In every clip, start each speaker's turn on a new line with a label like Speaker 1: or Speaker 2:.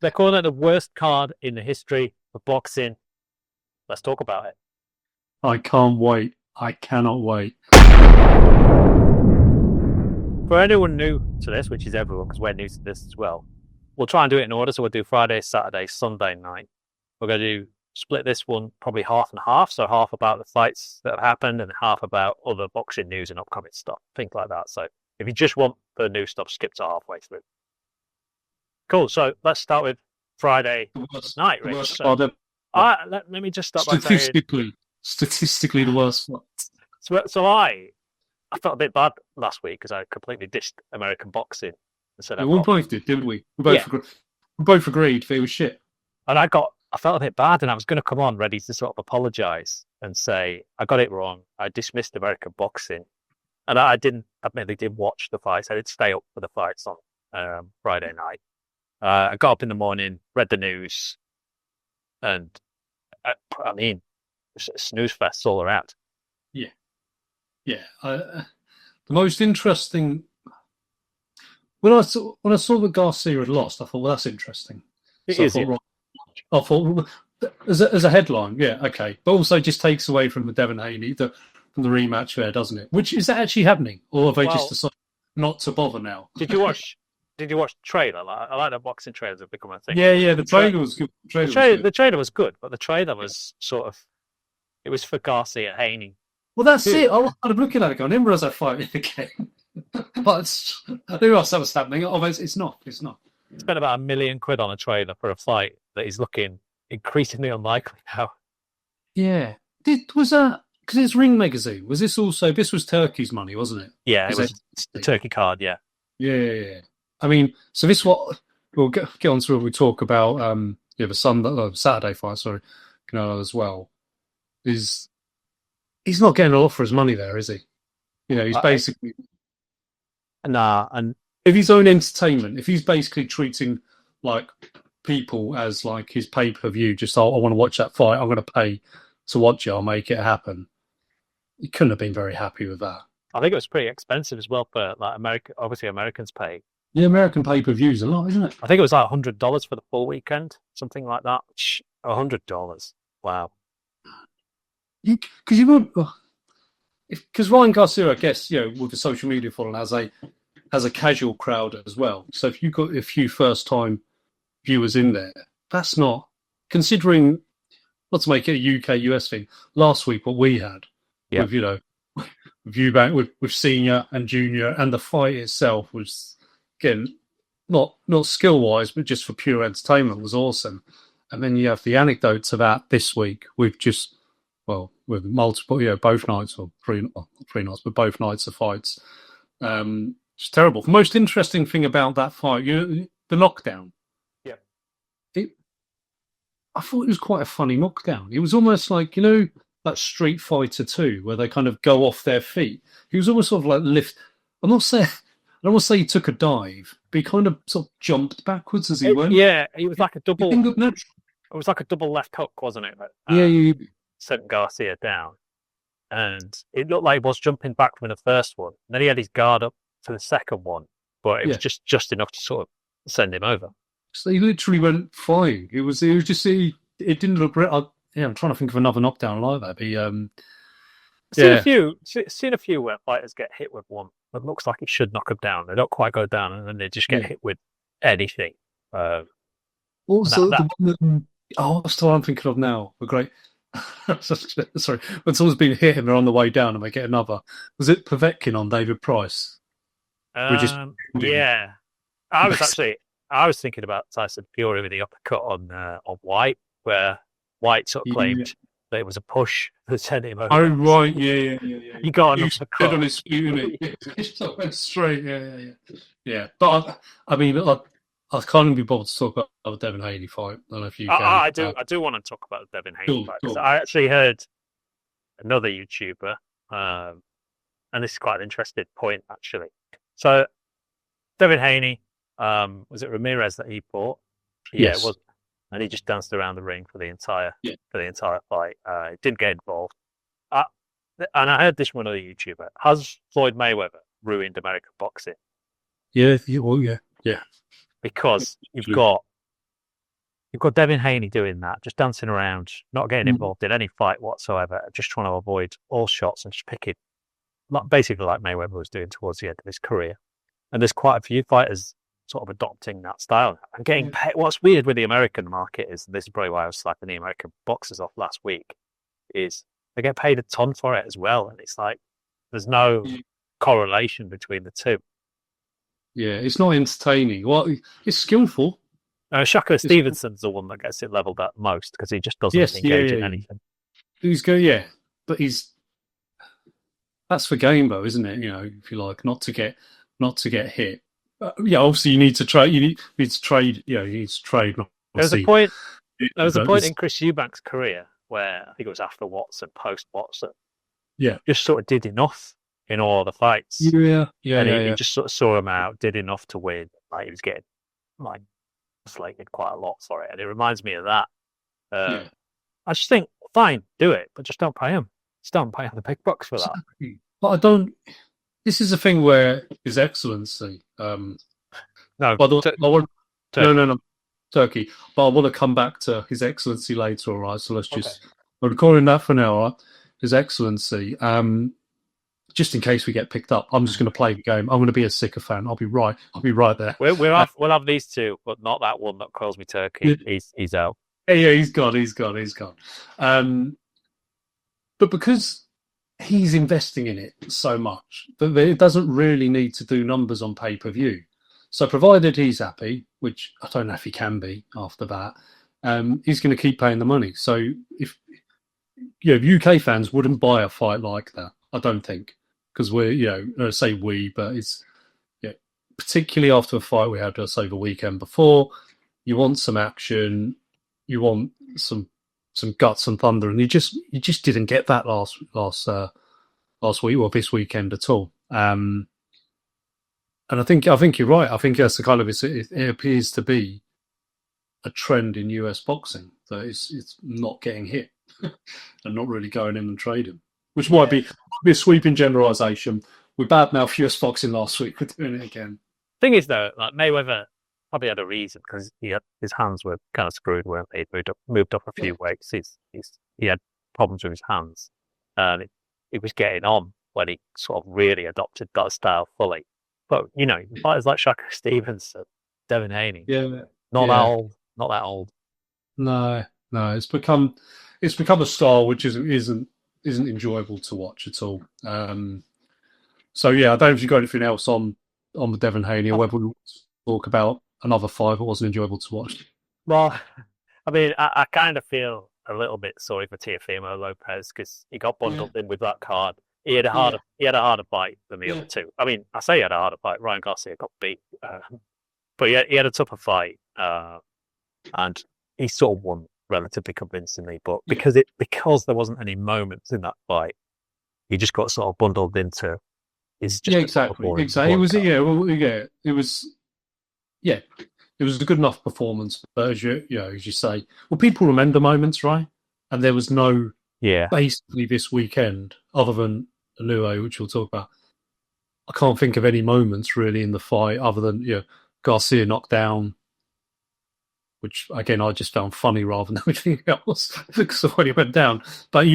Speaker 1: They're calling it the worst card in the history of boxing. Let's talk about it.
Speaker 2: I can't wait. I cannot wait.
Speaker 1: For anyone new to this, which is everyone, because we're new to this as well, we'll try and do it in order. So we'll do Friday, Saturday, Sunday night. We're going to split this one probably half and half. So half about the fights that have happened and half about other boxing news and upcoming stuff, things like that. So if you just want the new stuff, skip to halfway through. Cool. So let's start with Friday night,
Speaker 2: The
Speaker 1: Rich.
Speaker 2: worst part of
Speaker 1: Let me just start by saying,
Speaker 2: statistically, the worst part.
Speaker 1: so I felt a bit bad last week because I completely ditched American boxing and said
Speaker 2: Yeah,
Speaker 1: I've
Speaker 2: we
Speaker 1: got
Speaker 2: both did, didn't we?
Speaker 1: yeah,
Speaker 2: We both agreed that it was shit.
Speaker 1: and I felt a bit bad, and I was going to come on ready to sort of apologise and say I got it wrong. I dismissed American boxing, and I didn't admittedly did watch the fights. I did stay up for the fights on Friday night. I got up in the morning, read the news, and I mean, snooze fest all around.
Speaker 2: Yeah, yeah. The most interesting when I saw that Garcia had lost, I thought, well, that's interesting.
Speaker 1: It
Speaker 2: So I
Speaker 1: is,
Speaker 2: thought,
Speaker 1: yeah.
Speaker 2: right, I thought well, as a headline, yeah, okay, but also just takes away from the Devon Haney from the rematch there, doesn't it? Which is that actually happening, or have they just
Speaker 1: Well,
Speaker 2: decided not to bother now?
Speaker 1: did you watch? Did you watch the trailer? I like the boxing trailers have become a thing.
Speaker 2: Yeah, yeah. The
Speaker 1: Tra-
Speaker 2: trailer was good. The trailer was
Speaker 1: the
Speaker 2: good.
Speaker 1: trailer was good, but the trailer was sort of it was for Garcia Haney.
Speaker 2: Well, that's
Speaker 1: Who
Speaker 2: it. I was kind of looking at it going, I didn't realise I fight again. But I knew else that was happening. Oh, it's not. It's not.
Speaker 1: spent about £1 million on a trailer for a fight that is looking increasingly unlikely now.
Speaker 2: Yeah. Was that because it's Ring Magazine? Was this also? This was Turkey's money, wasn't it?
Speaker 1: Yeah, it
Speaker 2: Was that?
Speaker 1: was the Turkey card. Yeah,
Speaker 2: Yeah, yeah, yeah. I mean, so this what we'll get on to. We talk about the Sunday, Saturday fight. Sorry, Canelo as well. Is he's not getting a lot for his money there, is he? He's
Speaker 1: I,
Speaker 2: basically
Speaker 1: nah, and
Speaker 2: if his own entertainment, if he's basically treating like people as like his pay per view, just oh, I want to watch that fight, I'm going to pay to watch it, I'll make it happen. He couldn't have been very happy with that.
Speaker 1: I think it was pretty expensive as well for like America. Obviously, Americans pay.
Speaker 2: The American pay per views a lot, isn't it?
Speaker 1: I think it was like $100 for the full weekend, something like that. $100. Wow.
Speaker 2: Because because Ryan Garcia, I guess, with the social media following, has a casual crowd as well. So if you've got a few first time viewers in there, that's not considering not to make it a UK US thing. Last week, what we had
Speaker 1: Yeah.
Speaker 2: with Viewbank with senior and junior, and the fight itself was again not skill wise, but just for pure entertainment was awesome. And then you have the anecdotes of that this week with with multiple, both nights or three nights, but both nights of fights. It's terrible. The most interesting thing about that fight, the knockdown.
Speaker 1: Yeah.
Speaker 2: I thought it was quite a funny knockdown. It was almost like, that Street Fighter 2, where they kind of go off their feet. He was almost sort of like lift. I'm not saying, I don't want to say he took a dive, but he kind of sort of jumped backwards as he went.
Speaker 1: Yeah, it was like a double.
Speaker 2: It
Speaker 1: was like a double left hook, wasn't it?
Speaker 2: Yeah.
Speaker 1: Sent Garcia down, and it looked like he was jumping back from the first one. And then he had his guard up to the second one, but it was just enough to sort of send him over.
Speaker 2: So he literally went flying. It was just it didn't look. I'm trying to think of another knockdown like that.
Speaker 1: Seen a few where fighters get hit with one that looks like it should knock them down. They don't quite go down, and then they just get hit with anything.
Speaker 2: Also, the one that, that's the one I'm thinking of now. The great. Sorry, when someone's been hit and they're on the way down and they get another. Was it Povetkin on David Price?
Speaker 1: Yeah, I was thinking about Tyson Fury with the uppercut on White, where White sort of claimed that it was a push that sent him over.
Speaker 2: Oh right, yeah.
Speaker 1: He got an uppercut
Speaker 2: on his feet, it went straight. Yeah. But I mean, I can't even be bothered to talk about the Devon Haney fight. I don't know if you can.
Speaker 1: I do want to talk about the Devon Haney fight. Cool. I actually heard another YouTuber, and this is quite an interesting point actually. So Devon Haney, was it Ramirez that he fought? Yeah, it was, and he just danced around the ring for the entire fight. Didn't get involved. And I heard this from another YouTuber. Has Floyd Mayweather ruined American boxing?
Speaker 2: Yeah.
Speaker 1: Because you've got you've got Devin Haney doing that, just dancing around, not getting involved in any fight whatsoever, just trying to avoid all shots and just picking, basically like Mayweather was doing towards the end of his career. And there's quite a few fighters sort of adopting that style and getting paid. What's weird with the American market is, this is probably why I was slapping the American boxers off last week, is they get paid a ton for it as well. And it's like, there's no correlation between the two.
Speaker 2: Yeah, it's not entertaining. Well, it's skillful.
Speaker 1: Shaka Stevenson's the one that gets it leveled at most because he just doesn't engage in anything.
Speaker 2: He's good, but that's for game though, isn't it? You know, if you like, not to get hit. Obviously you need to trade. You need to trade. You need to trade.
Speaker 1: There was a point in Chris Eubank's career where I think it was after Watson, post Watson.
Speaker 2: Yeah,
Speaker 1: just sort of did enough in all the fights.
Speaker 2: He
Speaker 1: just sort of saw him out, did enough to win. Like he was getting slated quite a lot for it, and it reminds me of that. I just think, fine, do it, but just don't pay him. Just don't pay him the big bucks for that.
Speaker 2: But I don't. This is a thing where His Excellency. Turkey. But I want to come back to His Excellency later. All right, so let's just. We're recording that for now. All right? His Excellency. Just in case we get picked up, I'm just going to play the game. I'm going to be a sycophant. I'll be right there.
Speaker 1: We'll have these two, but not that one that calls me Turkey. He's out.
Speaker 2: Yeah, he's gone. But because he's investing in it so much that it doesn't really need to do numbers on pay-per-view. So provided he's happy, which I don't know if he can be after that, he's going to keep paying the money. So if UK fans wouldn't buy a fight like that, I don't think, because I say we, but it's particularly after a fight we had, let's say, the weekend before, you want some action, you want some guts and thunder, and you just didn't get that last week or this weekend at all. And I think you're right. I think that's the kind of it appears to be a trend in US boxing that it's not getting hit and not really going in and trading, which might be a sweeping generalisation. We badmouthed US boxing last week. We're doing it again.
Speaker 1: Thing is, though, like Mayweather probably had a reason because his hands were kind of screwed, weren't they? He'd moved up a few weights. He had problems with his hands, and it was getting on when he sort of really adopted that style fully. But fighters like Shaka Stevenson, Devin Haney, not that old. No,
Speaker 2: it's become a style which isn't enjoyable to watch at all. So I don't know if you've got anything else on the Devin Haney, or whether we talk about another fight that wasn't enjoyable to watch.
Speaker 1: Well, I mean, I kind of feel a little bit sorry for Teofimo Lopez because he got bundled in with that card. He had a harder fight than the other two. I mean, I say he had a harder fight. Ryan Garcia got beat, but he had a tougher fight, and he sort of won relatively convincingly. But because there wasn't any moments in that fight, he just got sort of bundled into.
Speaker 2: Exactly. It was a good enough performance, but as you say, people remember moments, right? And there was no basically this weekend, other than Anuo, which we'll talk about. I can't think of any moments really in the fight other than Garcia knocked down, which again I just found funny rather than anything else because of when he went down. But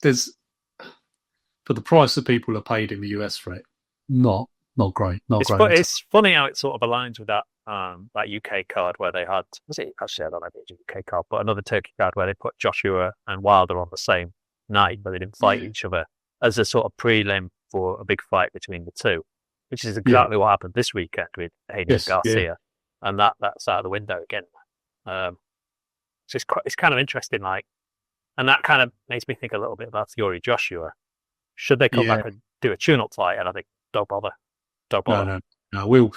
Speaker 2: there's for the price that people are paid in the US for it, not great.
Speaker 1: It's funny how it sort of aligns with that UK card where they had, I don't know if it was a UK card, but another Turkey card where they put Joshua and Wilder on the same night, but they didn't fight each other as a sort of prelim for a big fight between the two, which is exactly what happened this weekend with Haney and Garcia, and that's out of the window again. So it's kind of interesting, and that kind of makes me think a little bit about Fury Joshua. Should they come back and do a tune-up fight? And I think don't bother.
Speaker 2: No. We're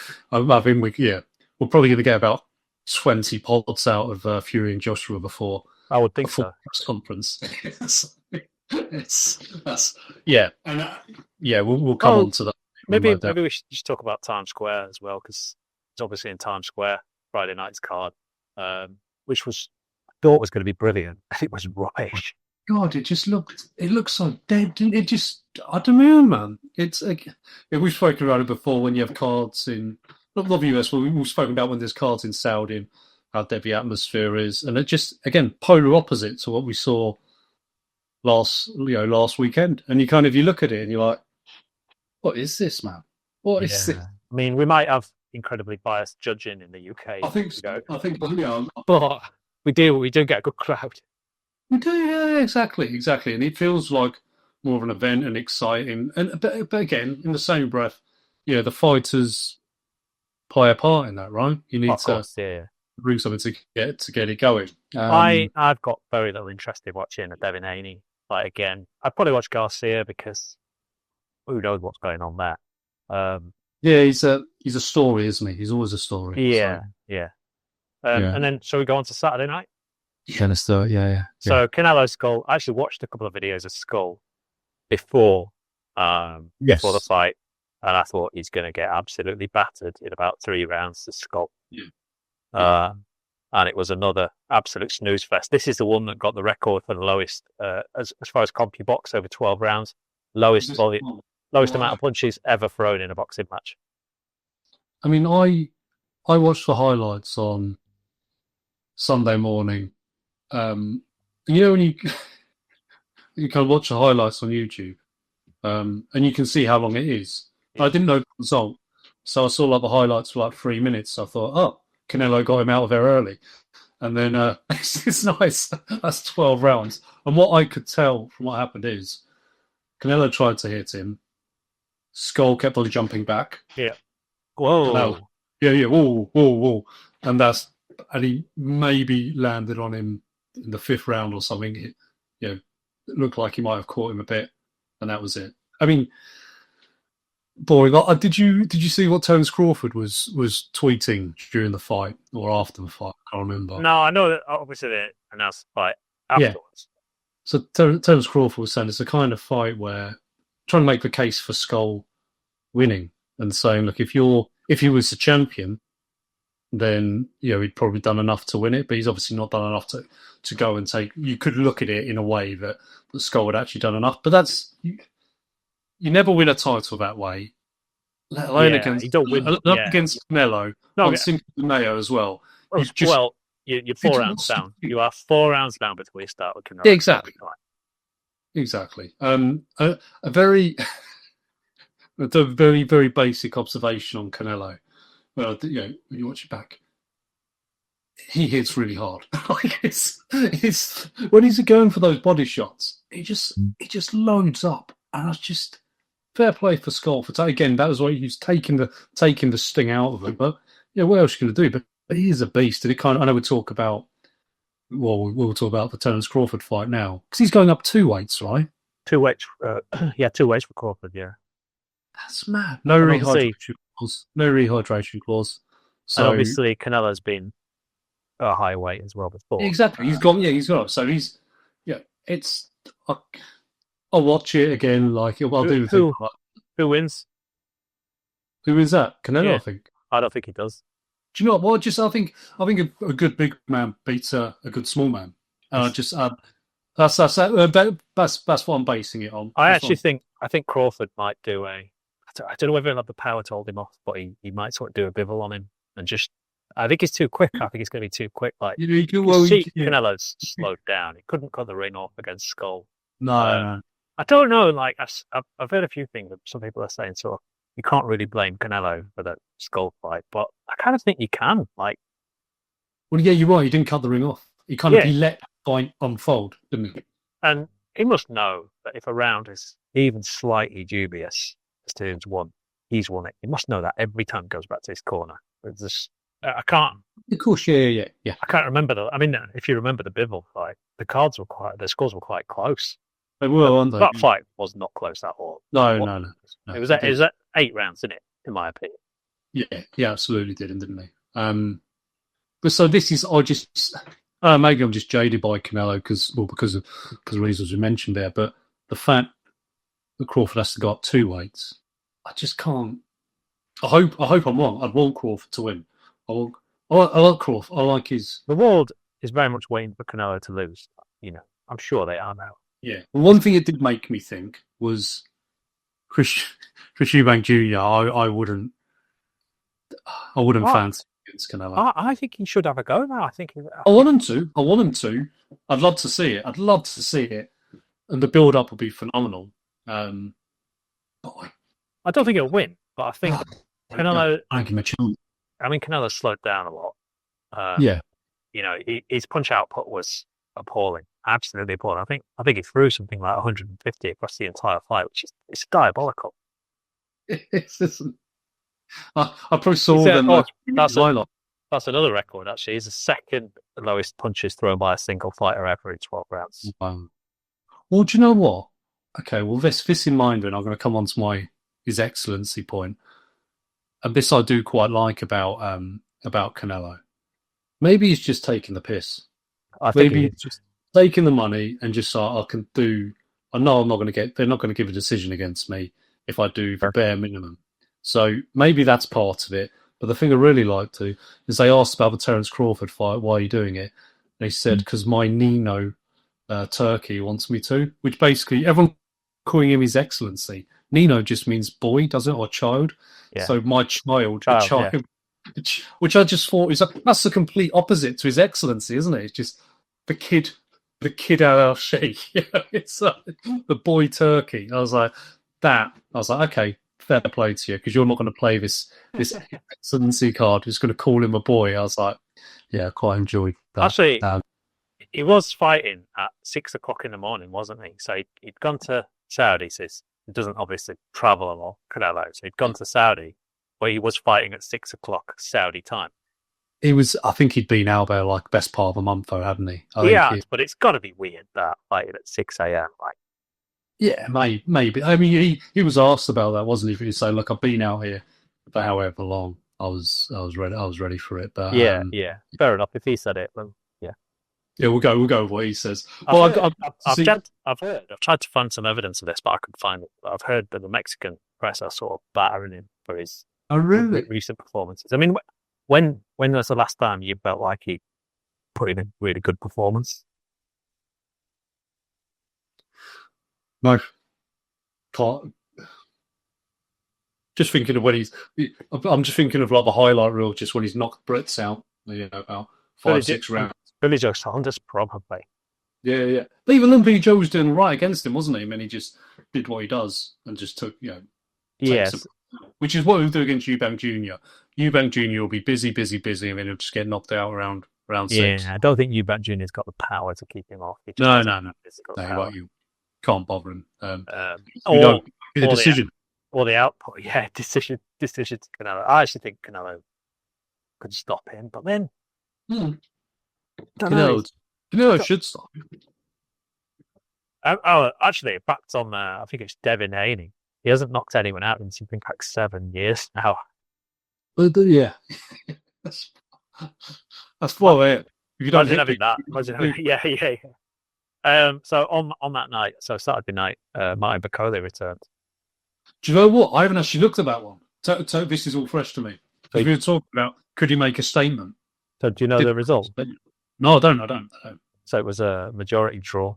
Speaker 2: probably going to get about 20 pods out of Fury and Joshua before.
Speaker 1: I would think so.
Speaker 2: Press conference. We'll come on to that.
Speaker 1: Maybe we should just talk about Times Square as well, because it's obviously in Times Square, Friday night's card, which I thought was going to be brilliant. It was rubbish.
Speaker 2: God, it looked so dead. I don't know, man. We've spoken about it before when you have cards in, not the US, but we've spoken about when there's cards in Saudi and how dead the atmosphere is, and it just again polar opposite to what we saw last weekend. And you look at it and you're like, what is this, man? What is this?
Speaker 1: I mean, we might have incredibly biased judging in the UK.
Speaker 2: I think so. I think
Speaker 1: but we do get a good crowd.
Speaker 2: We do, yeah, exactly, and it feels like more of an event and exciting. And but again, in the same breath, the fighters play a part in that, right? You need to bring something to get it going.
Speaker 1: I've got very little interest in watching a Devin Haney fight again. I'd probably watch Garcia because who knows what's going on there.
Speaker 2: He's a story, isn't he? He's always a story.
Speaker 1: Yeah. And then shall we go on to Saturday night?
Speaker 3: Yeah, let's do it. Yeah.
Speaker 1: So Canelo Skull. I actually watched a couple of videos of Skull before the fight, and I thought he's going to get absolutely battered in about 3 rounds to Skull.
Speaker 2: Yeah.
Speaker 1: And it was another absolute snooze fest. This is the one that got the record for the lowest, as far as CompuBox over 12 rounds, lowest amount of punches ever thrown in a boxing match.
Speaker 2: I mean, I watched the highlights on Sunday morning. When you can watch the highlights on YouTube, and you can see how long it is. I didn't know the result, so I saw the highlights for 3 minutes. I thought, oh, Canelo got him out of there early, and then it's nice. That's 12 rounds, and what I could tell from what happened is Canelo tried to hit him. Skull kept on jumping back.
Speaker 1: Yeah. Whoa.
Speaker 2: Canelo, yeah. Whoa. And he maybe landed on him in the 5th round or something. It looked like he might have caught him a bit, and that was it. I mean, boring. Did you see what Terence Crawford was tweeting during the fight or after the fight? I can't remember.
Speaker 1: No, I know that obviously they announced the fight afterwards.
Speaker 2: Yeah. So Terence Crawford was saying it's the kind of fight where trying to make the case for Skull winning and saying, look, if he was the champion, then he'd probably done enough to win it, but he's obviously not done enough to go and take. You could look at it in a way that Skull had actually done enough, but that's you never win a title that way, let alone against Canelo, on Cinco de Mayo as well.
Speaker 1: You're 4 rounds down. You are 4 rounds down before you start with Canelo.
Speaker 2: Exactly. A very, very, very basic observation on Canelo. Well, when you watch it back, he hits really hard. it's when he's going for those body shots, it just loads up, and it's just fair play for Skull for again. That was why he's taking the sting out of it. But what else are you going to do? But he is a beast, and I know we'll talk about the Terence Crawford fight now because he's going up 2 weights, right?
Speaker 1: 2 weights, 2 weights for Crawford. Yeah,
Speaker 2: that's mad. No rehydration clause.
Speaker 1: So obviously Canelo's been a high weight as well before.
Speaker 2: Exactly. He's gone. So he's it's. I'll watch it again.
Speaker 1: Who wins?
Speaker 2: Who is that? Canelo, I think.
Speaker 1: I don't think he does.
Speaker 2: Do you know what? I think a good big man beats a good small man. That's what I'm basing it on.
Speaker 1: I think Crawford might do I don't know whether he'll have the power to hold him off, but he might sort of do a bivel on him and just. I think he's too quick. I think it's going to be too quick. Canelo's slowed down. He couldn't cut the ring off against Skull.
Speaker 2: No.
Speaker 1: I don't know. I've heard a few things that some people are saying. So you can't really blame Canelo for that Skull fight, but I kind of think you can.
Speaker 2: Well, yeah, you're right. He didn't cut the ring off. He he let the fight unfold, didn't he?
Speaker 1: And he must know that if a round is even slightly dubious as to who's won, he's won it. He must know that every time he goes back to his corner. I can't.
Speaker 2: Of course, yeah.
Speaker 1: I can't remember if you remember the Bivol fight, the scores were quite close.
Speaker 2: They were, weren't they?
Speaker 1: That fight was not close at all.
Speaker 2: No.
Speaker 1: It was 8 rounds, didn't it? In my opinion.
Speaker 2: Yeah, absolutely didn't they? But so this is, maybe I'm just jaded by Canelo because of reasons we mentioned there. But the fact that Crawford has to go up 2 weights, I just can't. I hope I'm wrong. I'd want Crawford to win. I like Crawford. I like his.
Speaker 1: The world is very much waiting for Canelo to lose. I'm sure they are now.
Speaker 2: Yeah. One thing it did make me think was Chris Eubank Jr. I wouldn't fancy against Canelo.
Speaker 1: I think he should have a go now. I think
Speaker 2: I want him to. I want him to. I'd love to see it. I'd love to see it, and the build-up will be phenomenal. But
Speaker 1: I don't think he'll win, but I think Canelo.
Speaker 3: I give him a chance.
Speaker 1: I mean, Canelo slowed down a lot.
Speaker 3: Yeah.
Speaker 1: You know, his punch output was appalling, absolutely appalling. I think he threw something like 150 across the entire fight, which is it's diabolical.
Speaker 2: It's just, I probably saw them.
Speaker 1: That's another record. Actually, he's the second lowest punches thrown by a single fighter ever in 12 rounds.
Speaker 2: Wow. Well, do you know what? Okay, well, this in mind, and I'm going to come on to his excellency point. And this I do quite like about Canelo. Maybe he's just taking the piss. Maybe he's just taking the money and just I know I'm not going to get. They're not going to give a decision against me if I do the bare minimum. So maybe that's part of it. But the thing I really like to is they asked about the Terence Crawford fight. Why are you doing it? They said because my Nino Turkey wants me to. Which basically everyone calling him His Excellency. Nino just means boy, does it, or child? Yeah. So my child. Yeah. Which I just thought that's the complete opposite to His Excellency, isn't it? It's just the kid al sheikh. It's the boy Turkey. I was like, okay, fair play to you, because you're not going to play this excellency card. You're just going to call him a boy. I was like, yeah, quite enjoyed that.
Speaker 1: Actually, he was fighting at 6 o'clock in the morning, wasn't he? So he'd gone to Saudi. So he doesn't obviously travel a lot, Canelo. So he'd gone to Saudi, where he was fighting at 6 o'clock Saudi time.
Speaker 2: I think he'd been out there like best part of a month, though, hadn't he?
Speaker 1: But it's got to be weird that fighting at 6 a.m. Like,
Speaker 2: yeah, maybe. I mean, he was asked about that, wasn't he? He said, "Look, I've been out here for however long. I was ready. I was ready for it." But
Speaker 1: yeah, fair enough. If he said it, then
Speaker 2: yeah, we'll go with what he says.
Speaker 1: I've tried to find some evidence of this, but I couldn't find it. I've heard that the Mexican press are sort of battering him for his recent performances. I mean, when was the last time you felt like he put in a really good performance?
Speaker 2: No, can't. Just thinking of I'm just thinking of like the highlight reel, just when he's knocked Brits out. About 5-6 rounds.
Speaker 1: Billy Joe Saunders, probably.
Speaker 2: Yeah. But even then, Billy Joe was doing right against him, wasn't he? I mean, he just did what he does and just took,
Speaker 1: yes.
Speaker 2: Which is what he'll do against Eubank Jr. Eubank Jr. will be busy, and then he'll just get knocked out around 6.
Speaker 1: Yeah, I don't think Eubank Jr.'s got the power to keep him off.
Speaker 2: No. You can't bother him.
Speaker 1: Or
Speaker 2: the decision.
Speaker 1: Or the output. Yeah, decision to Canelo. I actually think Canelo could stop him, but then
Speaker 2: Canelo should stop him.
Speaker 1: Actually, backed on I think it's Devin Haney. He hasn't knocked anyone out in something like 7 years now.
Speaker 2: But yeah, that's well. If you don't
Speaker 1: having that, so on that night, so Saturday night, Martin Bakole returned.
Speaker 2: Do you know what? I haven't actually looked at that one. So this is all fresh to me. Because we were talking about, could he make a statement?
Speaker 1: So do you know the result?
Speaker 2: No, I don't.
Speaker 1: So it was a majority draw.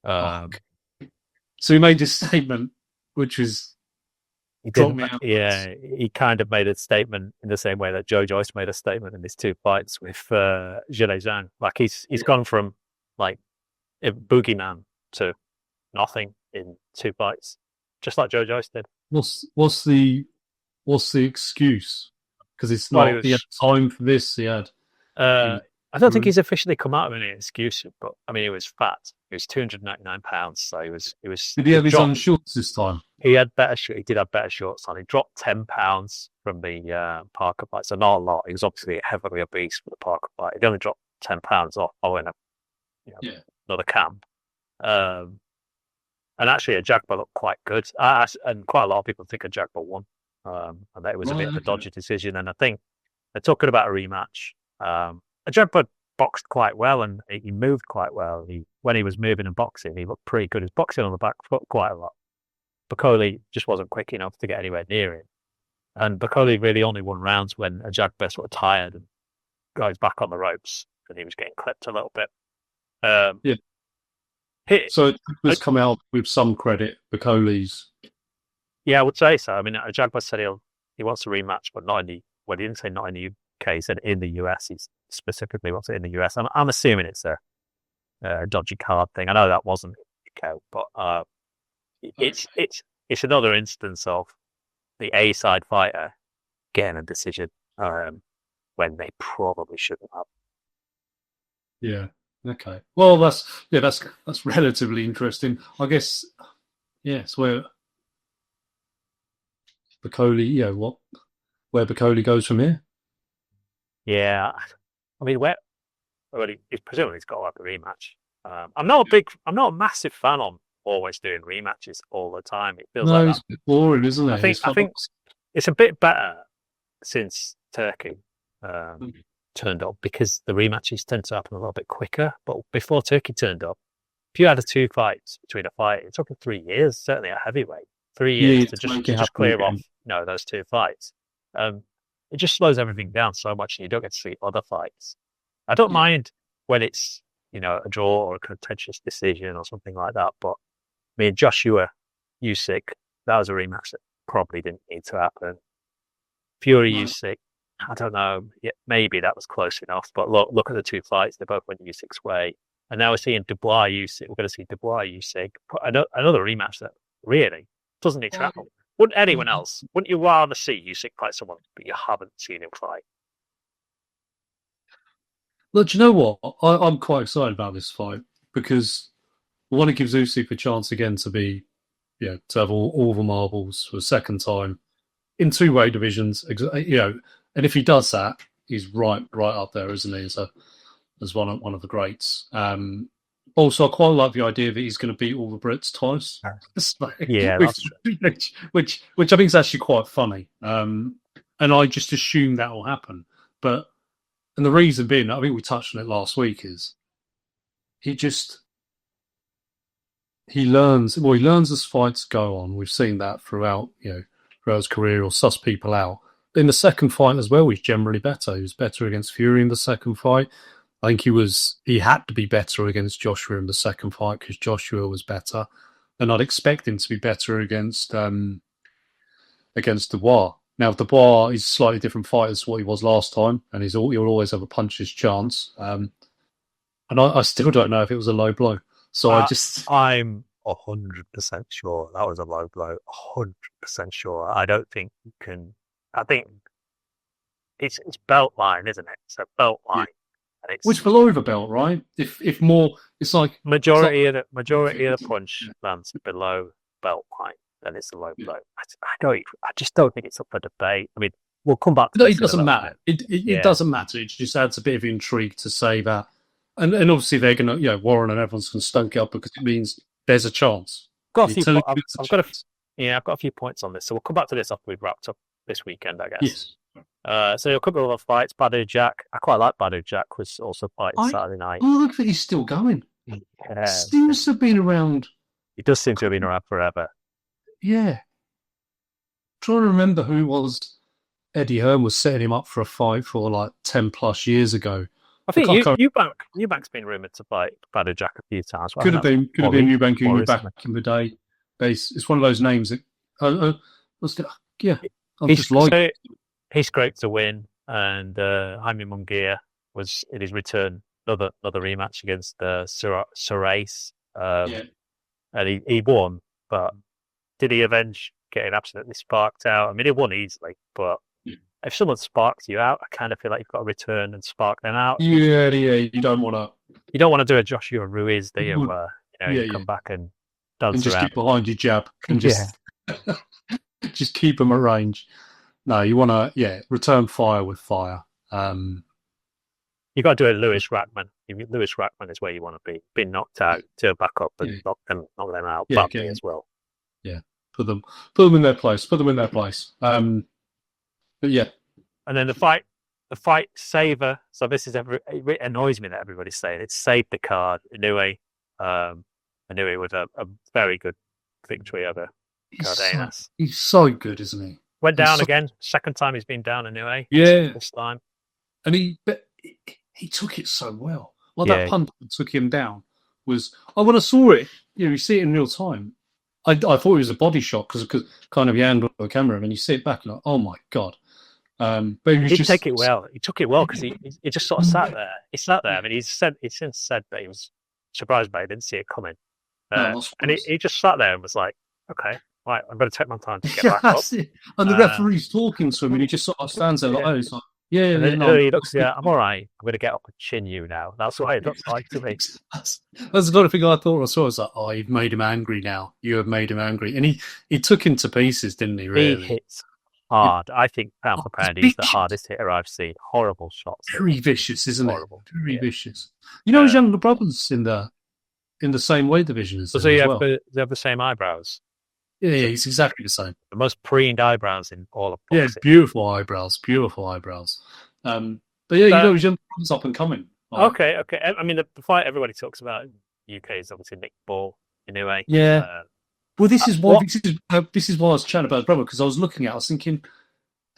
Speaker 2: So he made a statement, which was...
Speaker 1: He kind of made a statement in the same way that Joe Joyce made a statement in his 2 fights with Zhilei Zhang. Like he's gone from like a boogeyman to nothing in 2 fights, just like Joe Joyce did.
Speaker 2: What's the excuse? Because it's not. He had time for this. He had.
Speaker 1: I don't think he's officially come out with any excuse, but I mean, he was fat. He was 299 pounds, so he was.
Speaker 2: Did he have his own shorts this time?
Speaker 1: He did have better shorts on. He dropped 10 pounds from the Parker fight, so not a lot. He was obviously heavily obese for the Parker fight. He only dropped 10 pounds off following another camp. And actually, Ajagba looked quite good, and quite a lot of people think Ajagba won, and that it was a bit of a dodgy decision. And I think they're talking about a rematch. Ajagba boxed quite well, and he moved quite well. When he was moving and boxing, he looked pretty good. He was boxing on the back foot quite a lot. Bakole just wasn't quick enough to get anywhere near him, and Bakole really only won rounds when Ajagba sort of tired and goes back on the ropes, and he was getting clipped a little bit.
Speaker 2: So it was come out with some credit, Bakole's.
Speaker 1: Yeah, I would say so. I mean, Ajagba said he wants a rematch, but he didn't say not in the UK. He said in the US. He's specifically wants it in the US. I'm assuming it's a dodgy card thing. I know that wasn't UK, but it's another instance of the A side fighter getting a decision when they probably shouldn't have.
Speaker 2: Yeah. Okay. Well, that's relatively interesting. I guess. Yes. Where Bacoli, where Bacoli goes from here.
Speaker 1: Yeah. I mean, he's presumably he's got to have the rematch. I'm not a massive fan on always doing rematches all the time. It feels like
Speaker 2: it's a bit boring, isn't it?
Speaker 1: I think it's a bit better since Turkey turned up because the rematches tend to happen a little bit quicker. But before Turkey turned up, if you had 2 fights between a fight, it took 3 years, certainly a heavyweight, 3 years to just clear off those 2 fights. It just slows everything down so much, and you don't get to see other fights. I don't mind when it's a draw or a contentious decision or something like that. But I mean, Joshua Usyk, that was a rematch that probably didn't need to happen. Fury Usyk, I don't know. Yeah, maybe that was close enough. But look at the 2 fights; they both went Usyk's way. And now we're seeing Dubois Usyk. We're going to see Dubois Usyk, another rematch that really doesn't need to happen. Wouldn't anyone else? Wouldn't you rather see Usyk fight someone but you haven't seen him fight?
Speaker 2: Look, do you know what? I'm quite excited about this fight because one, it gives Usyk a chance again to have all the marbles for a second time in 2 weight divisions. And if he does that, he's right up there, isn't he? As one of the greats. Also, I quite like the idea that he's going to beat all the Brits twice.
Speaker 1: Yeah,
Speaker 2: which I think is actually quite funny. And I just assume that will happen. And the reason being, I think we touched on it last week, is he learns as fights go on. We've seen that throughout his career, or suss people out. In the second fight as well, he's generally better. He was better against Fury in the second fight. I think he had to be better against Joshua in the second fight because Joshua was better. And I'd expect him to be better against Dubois. Now, Dubois is a slightly different fighter to what he was last time, and he'll always have a puncher's chance. And I still don't know if it was a low blow. So
Speaker 1: I'm 100% sure that was a low blow. 100% sure. I don't think you can. I think it's belt line, isn't it? So belt line.
Speaker 2: Yeah. And which below the belt, right? If more, it's like
Speaker 1: majority of the punch lands below belt line, then it's a low blow. I just don't think it's up for debate. I mean, we'll come back to
Speaker 2: this. It doesn't matter. It doesn't matter. It just adds a bit of intrigue to say that. And obviously they're going to, Warren and everyone's going to stunk it up because it means there's a chance.
Speaker 1: I've got a few points on this. So we'll come back to this after we've wrapped up this weekend, I guess.
Speaker 2: Yes.
Speaker 1: So a couple of other fights. Badu Jack. I quite like Badu Jack. Was also fighting Saturday night.
Speaker 2: Oh, look that he's still going.
Speaker 1: Yeah.
Speaker 2: Seems to have been around.
Speaker 1: He does seem to have been around forever.
Speaker 2: Yeah. I'm trying to remember who was Eddie Hearn was setting him up for a fight for like 10 plus years ago.
Speaker 1: I think Eubank's been rumoured to fight Badu Jack a few times.
Speaker 2: Could have been Eubank back in the day. It's one of those names that
Speaker 1: he scraped a win, and Jaime Munguia was in his return another rematch against Sorais, and he won. But did he avenge getting absolutely sparked out? I mean, he won easily, but if someone sparks you out, I kind of feel like you've got to return and spark them out.
Speaker 2: Yeah. You don't want
Speaker 1: to do a Joshua Ruiz, do you? You come back and dance
Speaker 2: and just
Speaker 1: around.
Speaker 2: Keep behind your jab and just just keep them at range. No, you want to return fire with fire.
Speaker 1: You got to do a Lewis Rackman. Lewis Rackman is where you want to be. Being knocked out, turn back up and knock them out badly as well.
Speaker 2: Yeah, put them in their place. But yeah, and
Speaker 1: then the fight saver. So this is it annoys me that everybody's saying it saved the card. Inoue with a very good victory over Cardenas.
Speaker 2: He's so good, isn't he?
Speaker 1: Went down again. Second time he's been down Inoue.
Speaker 2: Yeah,
Speaker 1: this time,
Speaker 2: and he took it so well. That punt that took him down was. When I saw it, you see it in real time. I thought it was a body shot because kind of the angle of the camera, and you see it back and like, oh my god. But he was
Speaker 1: He'd
Speaker 2: just
Speaker 1: take it well. He took it well because he just sort of sat there. He sat there. I mean, he's since said that he was surprised by it. He didn't see it coming.
Speaker 2: no, not
Speaker 1: And
Speaker 2: surprised.
Speaker 1: he just sat there and was like, okay, right, I'm going to take my time to get
Speaker 2: Yeah,
Speaker 1: back up.
Speaker 2: that's it. And the referee's talking to him, and he just sort of stands there like,
Speaker 1: Yeah.
Speaker 2: "Oh, it's like, yeah,
Speaker 1: And then
Speaker 2: no,
Speaker 1: he looks, yeah, I'm all right. I'm going to get up and chin you now. That's what it looks like to me.
Speaker 2: That's another thing I thought I saw. I was like, oh, you've made him angry now. You have made him angry, and he took him to pieces, didn't he? Really,
Speaker 1: He hits hard. I think pound for pound, he's the hardest hitter I've seen. Horrible shots.
Speaker 2: very vicious, isn't
Speaker 1: Horrible.
Speaker 2: it? Very
Speaker 1: Yeah.
Speaker 2: vicious. You know, his younger brother's in the same weight division as
Speaker 1: Does
Speaker 2: him
Speaker 1: he
Speaker 2: as
Speaker 1: have,
Speaker 2: well.
Speaker 1: they have the same eyebrows?
Speaker 2: Yeah, he's exactly the same.
Speaker 1: The most preened eyebrows in all of
Speaker 2: Yeah,
Speaker 1: boxing.
Speaker 2: beautiful eyebrows. But yeah, you know, his younger brother's up and coming. Like,
Speaker 1: Okay. I mean, the fight everybody talks about in the UK is obviously Nick Ball, anyway.
Speaker 2: Yeah. Well, this is why I was chatting about his brother, because I was looking at, I was thinking,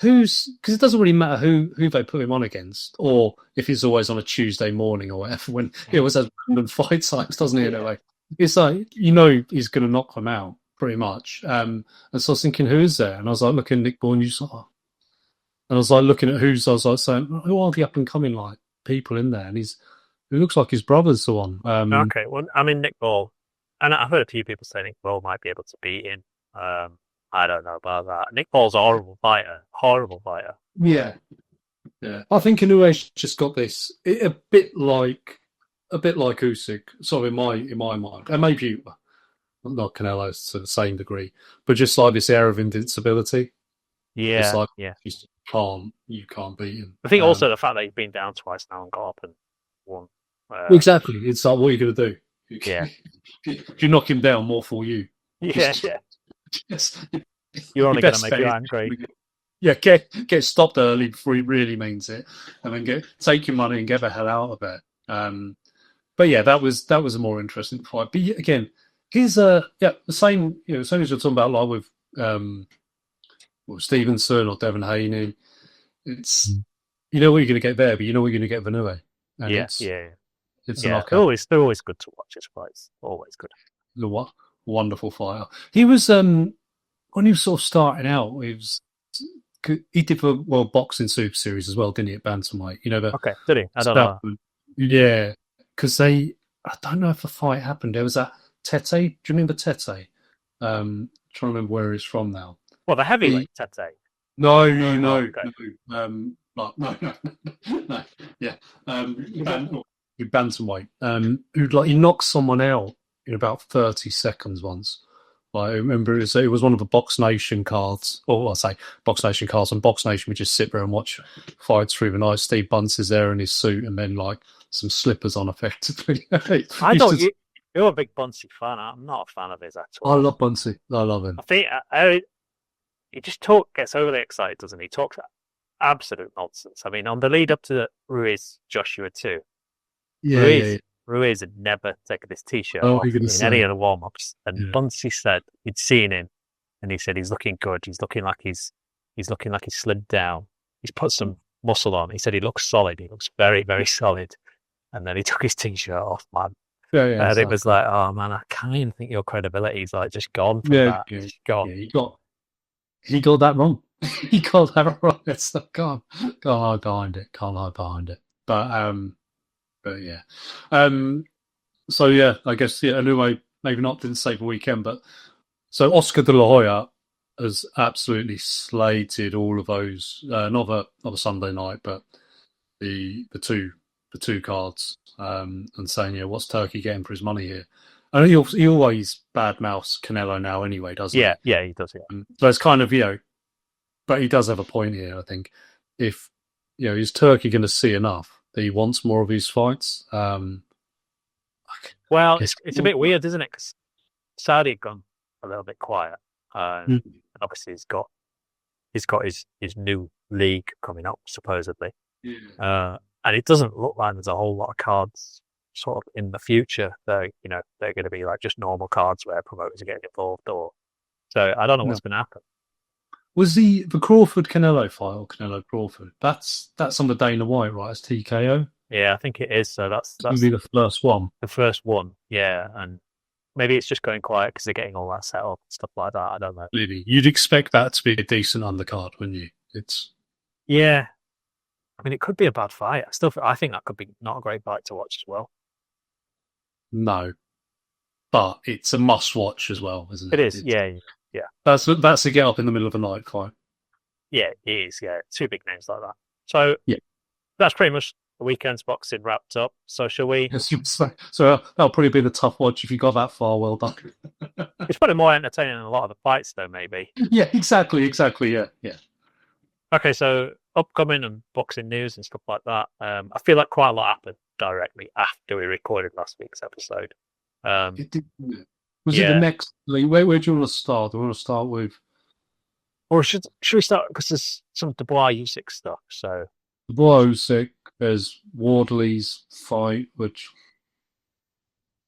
Speaker 2: because it doesn't really matter who they put him on against, or if he's always on a Tuesday morning or whatever, when he always has random fight times, doesn't he? Anyway, it's like, you know, he's going to knock them out pretty much. And so I was thinking, who is there? And I was like looking at Nick Ball, and you saw, and I was like looking at I was like saying, who are the up and coming like people in there? And it looks like his brother's the one.
Speaker 1: Okay, well, I mean, Nick Ball, and I've heard a few people say Nick Ball might be able to beat him. I don't know about that. Nick Ball's a horrible fighter.
Speaker 2: Yeah. I think Inouye's just got this a bit like Usyk, sort of in my mind, and maybe not Canelo to the same degree, but just like this air of invincibility.
Speaker 1: Yeah,
Speaker 2: it's like,
Speaker 1: yeah.
Speaker 2: You can't beat him.
Speaker 1: I think also the fact that he's been down twice now and got up and won.
Speaker 2: Exactly. It's like, what are you going to do?
Speaker 1: Yeah.
Speaker 2: If you knock him down, more for you.
Speaker 1: Yeah.
Speaker 2: Yes.
Speaker 1: You're only going to make you angry.
Speaker 2: Yeah, get stopped early before he really means it, and then take your money and get the hell out of it. But yeah, that was a more interesting fight. But again, here's the same. You know, same as you're talking about, like with Stevenson or Devin Haney. It's you know what you're going to get there, but you know what you're going to get with Inoue. It's a knockout.
Speaker 1: They're always good to watch his fights. Always good.
Speaker 2: The wonderful fighter. He was when he was sort of starting out. He did the World Boxing Super Series as well, didn't he? At bantamweight, you know.
Speaker 1: Did he? I don't know.
Speaker 2: Yeah, because I don't know if the fight happened. There was that Tete. Do you remember Tete? Trying to remember where he's from now.
Speaker 1: Well, the heavyweight Tete.
Speaker 2: No.
Speaker 1: Okay.
Speaker 2: No. Yeah. Bantamweight. He knocked someone out in about 30 seconds once. I remember it was one of the Box Nation cards, or I say Box Nation cards. On Box Nation, we just sit there and watch fights through the night. Steve Bunce is there in his suit, and then like some slippers on, effectively.
Speaker 1: You're a big Buncey fan. I'm not a fan of his at all.
Speaker 2: I love Buncey. I love him.
Speaker 1: I think he just gets overly excited, doesn't he? He talks absolute nonsense. I mean, on the lead up to the Ruiz Joshua 2, Ruiz had never taken his t-shirt off in any of the warm-ups, and Buncey said he'd seen him, and he said he's looking good. He's looking like he's slid down. He's put some muscle on. He said he looks solid. He looks very, very solid. And then he took his t-shirt off, man. And it was like, oh man, I kind of think your credibility is like just gone from that. Just gone.
Speaker 2: Yeah, he got that wrong. He got that wrong. It's not can't hide behind it. Can't hide behind it. But yeah. So yeah, I guess Inoue maybe didn't save the weekend, but so Oscar De La Hoya has absolutely slated all of those. Not the Sunday night, but the two cards, and saying, what's Turkey getting for his money here? And he always badmouths Canelo now anyway, doesn't he?
Speaker 1: Yeah, he does. Yeah.
Speaker 2: So it's kind of but he does have a point here. I think if is Turkey going to see enough that he wants more of his fights?
Speaker 1: Well, it's a bit weird, isn't it? Because Saudi had gone a little bit quiet, and obviously he's got his new league coming up supposedly, and it doesn't look like there's a whole lot of cards sort of in the future. They're going to be like just normal cards where promoters are getting involved, so I don't know what's going to happen.
Speaker 2: Was the Crawford Canelo fight or Canelo Crawford? That's on the Dana White, right? It's TKO.
Speaker 1: Yeah, I think it is. So that's
Speaker 2: going to be the first one.
Speaker 1: The first one, yeah, and maybe it's just going quiet because they're getting all that set up and stuff like that. I don't know.
Speaker 2: Really, you'd expect that to be a decent undercard, wouldn't you? It's
Speaker 1: Yeah, I mean, it could be a bad fight. I think that could be not a great fight to watch as well.
Speaker 2: No, but it's a must-watch as well, isn't
Speaker 1: It
Speaker 2: it?
Speaker 1: is, yeah.
Speaker 2: That's a get up in the middle of the night fight.
Speaker 1: Yeah, it is. Yeah, two big names like that. So
Speaker 2: Yeah.
Speaker 1: that's pretty much the weekend's boxing wrapped up. So shall we?
Speaker 2: Yes, so that'll probably be the tough watch if you got that far. Well done.
Speaker 1: It's probably more entertaining than a lot of the fights, though. Maybe.
Speaker 2: Yeah, exactly. Yeah.
Speaker 1: Okay, so upcoming and boxing news and stuff like that. I feel like quite a lot happened directly after we recorded last week's episode.
Speaker 2: It did. Was it the next? Where do you want to start? Do you want to start with?
Speaker 1: Or should we start because there's some Dubois Usyk stuff. So
Speaker 2: Dubois Usyk, there's Wardley's fight, which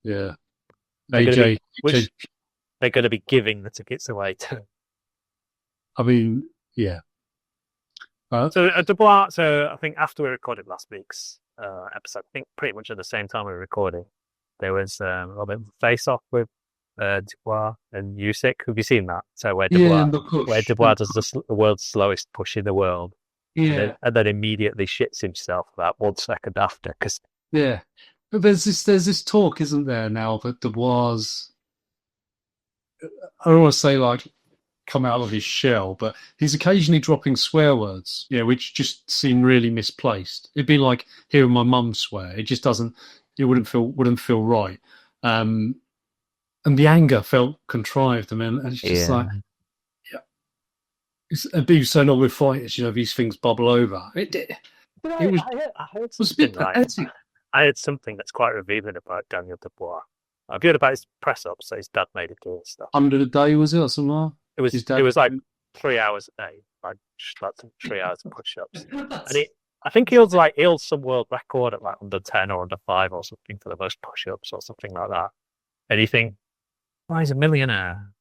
Speaker 2: AJ,
Speaker 1: which they're going to be giving the tickets away to.
Speaker 2: I mean, yeah.
Speaker 1: So Dubois. So I think after we recorded last week's episode, I think pretty much at the same time we were recording, there was a little bit of a face-off with Dubois and Usyk. Have you seen that? So where Dubois does the world's slowest push in the world, and then immediately shits himself about 1 second after. Cause
Speaker 2: but there's this talk, isn't there now, that Dubois, I don't want to say like come out of his shell, but he's occasionally dropping swear words, which just seem really misplaced. It'd be like hearing my mum swear. It just doesn't. It wouldn't feel right. And the anger felt contrived. I mean, and it's just like, it'd be so not with fighters, these things bubble over.
Speaker 1: I heard something I heard something that's quite revealing about Daniel Dubois. I've heard about his press up, so his dad made him do and stuff.
Speaker 2: Under the day, was it or something like that?
Speaker 1: It was like 3 hours a day, like just like 3 hours of push-ups, and I think he held some world record at like under 10 or under 5 or something for the most push-ups or something like that. And you think, well, he's a millionaire.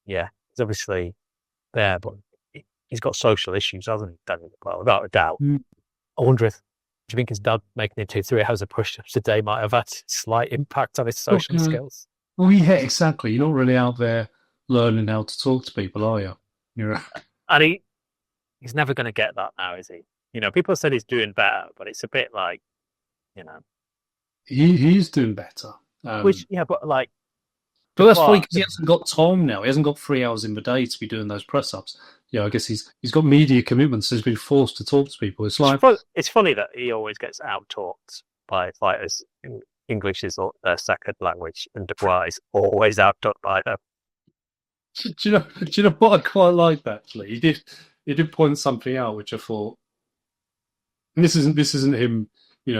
Speaker 1: Yeah, he's obviously there, but he's got social issues, hasn't he, Daniel? Well, without a doubt. I wonder do you think his dad making him 3 hours of push-ups a day might have had slight impact on his social skills?
Speaker 2: Well, yeah, exactly. You're not really out there learning how to talk to people, are you?
Speaker 1: And he's never going to get that now, is he? People said he's doing better, but it's a bit like,
Speaker 2: he's doing better. But that's probably because he hasn't got time now. He hasn't got 3 hours in the day to be doing those press ups. I guess he's got media commitments. So he's been forced to talk to people. It's
Speaker 1: funny that he always gets out talked by fighters. English is their second language, and Dubois is always out talked by them.
Speaker 2: Do you know what I quite liked actually? He did point something out which I thought, and this isn't him,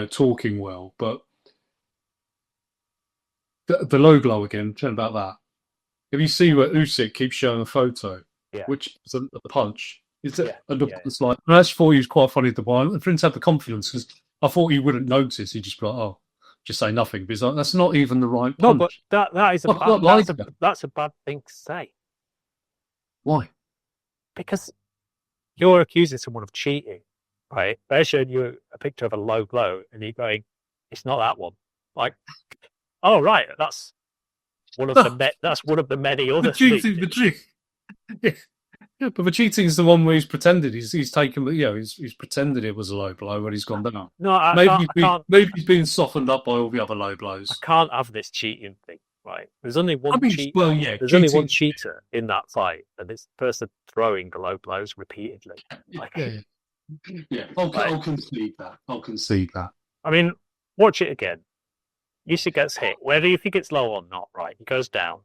Speaker 2: talking well, but the low blow again. Chat about that. Have you seen where Usyk keeps showing a photo, which is a punch? It's like, I actually thought he was quite funny at the point. For him to have the confidence, because I thought he wouldn't notice. He'd just be like, "Oh, just say nothing." But he's like, that's not even the right punch.
Speaker 1: No, but that's a bad thing to say.
Speaker 2: Why?
Speaker 1: Because you're accusing someone of cheating, right? They're showing you a picture of a low blow, and you're going, "It's not that one." Like, oh right, that's one of the many other things.
Speaker 2: Yeah, but the cheating is the one where he's pretended he's taken. He's pretended it was a low blow when he's gone down.
Speaker 1: No,
Speaker 2: maybe he's been softened up by all the other low blows.
Speaker 1: I can't have this cheating thing. Right, there's only one cheater.
Speaker 2: Well,
Speaker 1: there's only one cheater in that fight, and it's the person throwing the low blows repeatedly.
Speaker 2: I'll concede that.
Speaker 1: I mean, watch it again. Usyk gets hit. Whether you think it's low or not, right? He goes down,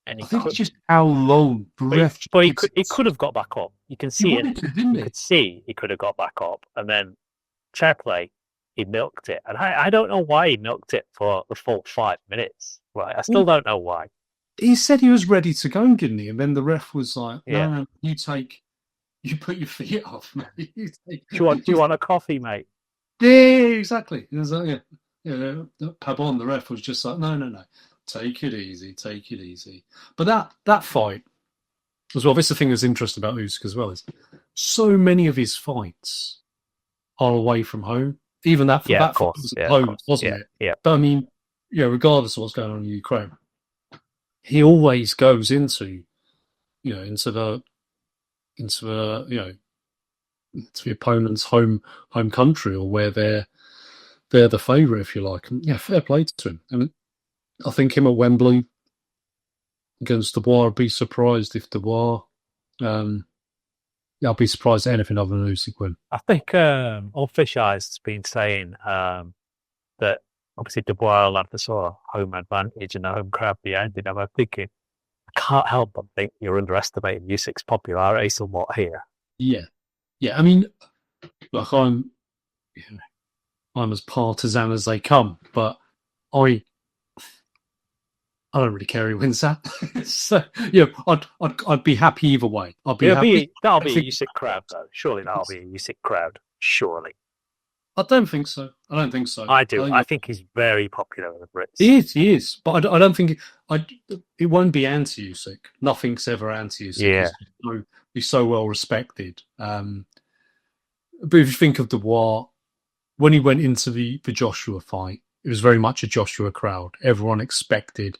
Speaker 1: and
Speaker 2: I think it's just how low the ref.
Speaker 1: But he could have got back up. You can see it. You could see he could have got back up, and then fair play. He milked it, and I don't know why he milked it for the full 5 minutes. Right, I still don't know why.
Speaker 2: He said he was ready to go, didn't he? And then the ref was like, "No, you put your feet off, mate. Do
Speaker 1: you want a coffee, mate?"
Speaker 2: Yeah, exactly. It was like, Pabon, the ref was just like, "No, take it easy." But that fight as well. This is the thing that's interesting about Usyk as well, is so many of his fights are away from home. Even that fight was home, wasn't it?
Speaker 1: Yeah.
Speaker 2: But I mean, regardless of what's going on in Ukraine, he always goes into the it's the opponent's home country, or where they're the favourite, if you like. And yeah, fair play to him. And I think him at Wembley against Dubois, I'd be surprised if Dubois. I'll be surprised at anything other than Usyk win.
Speaker 1: I think Old Fish Eyes has been saying that obviously Dubois will have the sort of home advantage and the home crowd behind him. I'm thinking, I can't help but think you're underestimating Usyk's popularity somewhat here.
Speaker 2: Yeah. I mean, look, I'm as partisan as they come, but I don't really care who wins that. So yeah, I'd be happy either way. I'll be happy.
Speaker 1: That'll be a Usyk crowd, though. Surely that'll be a Usyk crowd. Surely.
Speaker 2: I don't think so.
Speaker 1: I do. I think he's very popular with the Brits.
Speaker 2: He is. But I don't think it won't be anti-Usyk. Nothing's ever anti-Usyk.
Speaker 1: Yeah.
Speaker 2: He's so well respected. But if you think of Dubois, when he went into the Joshua fight, it was very much a Joshua crowd. Everyone expected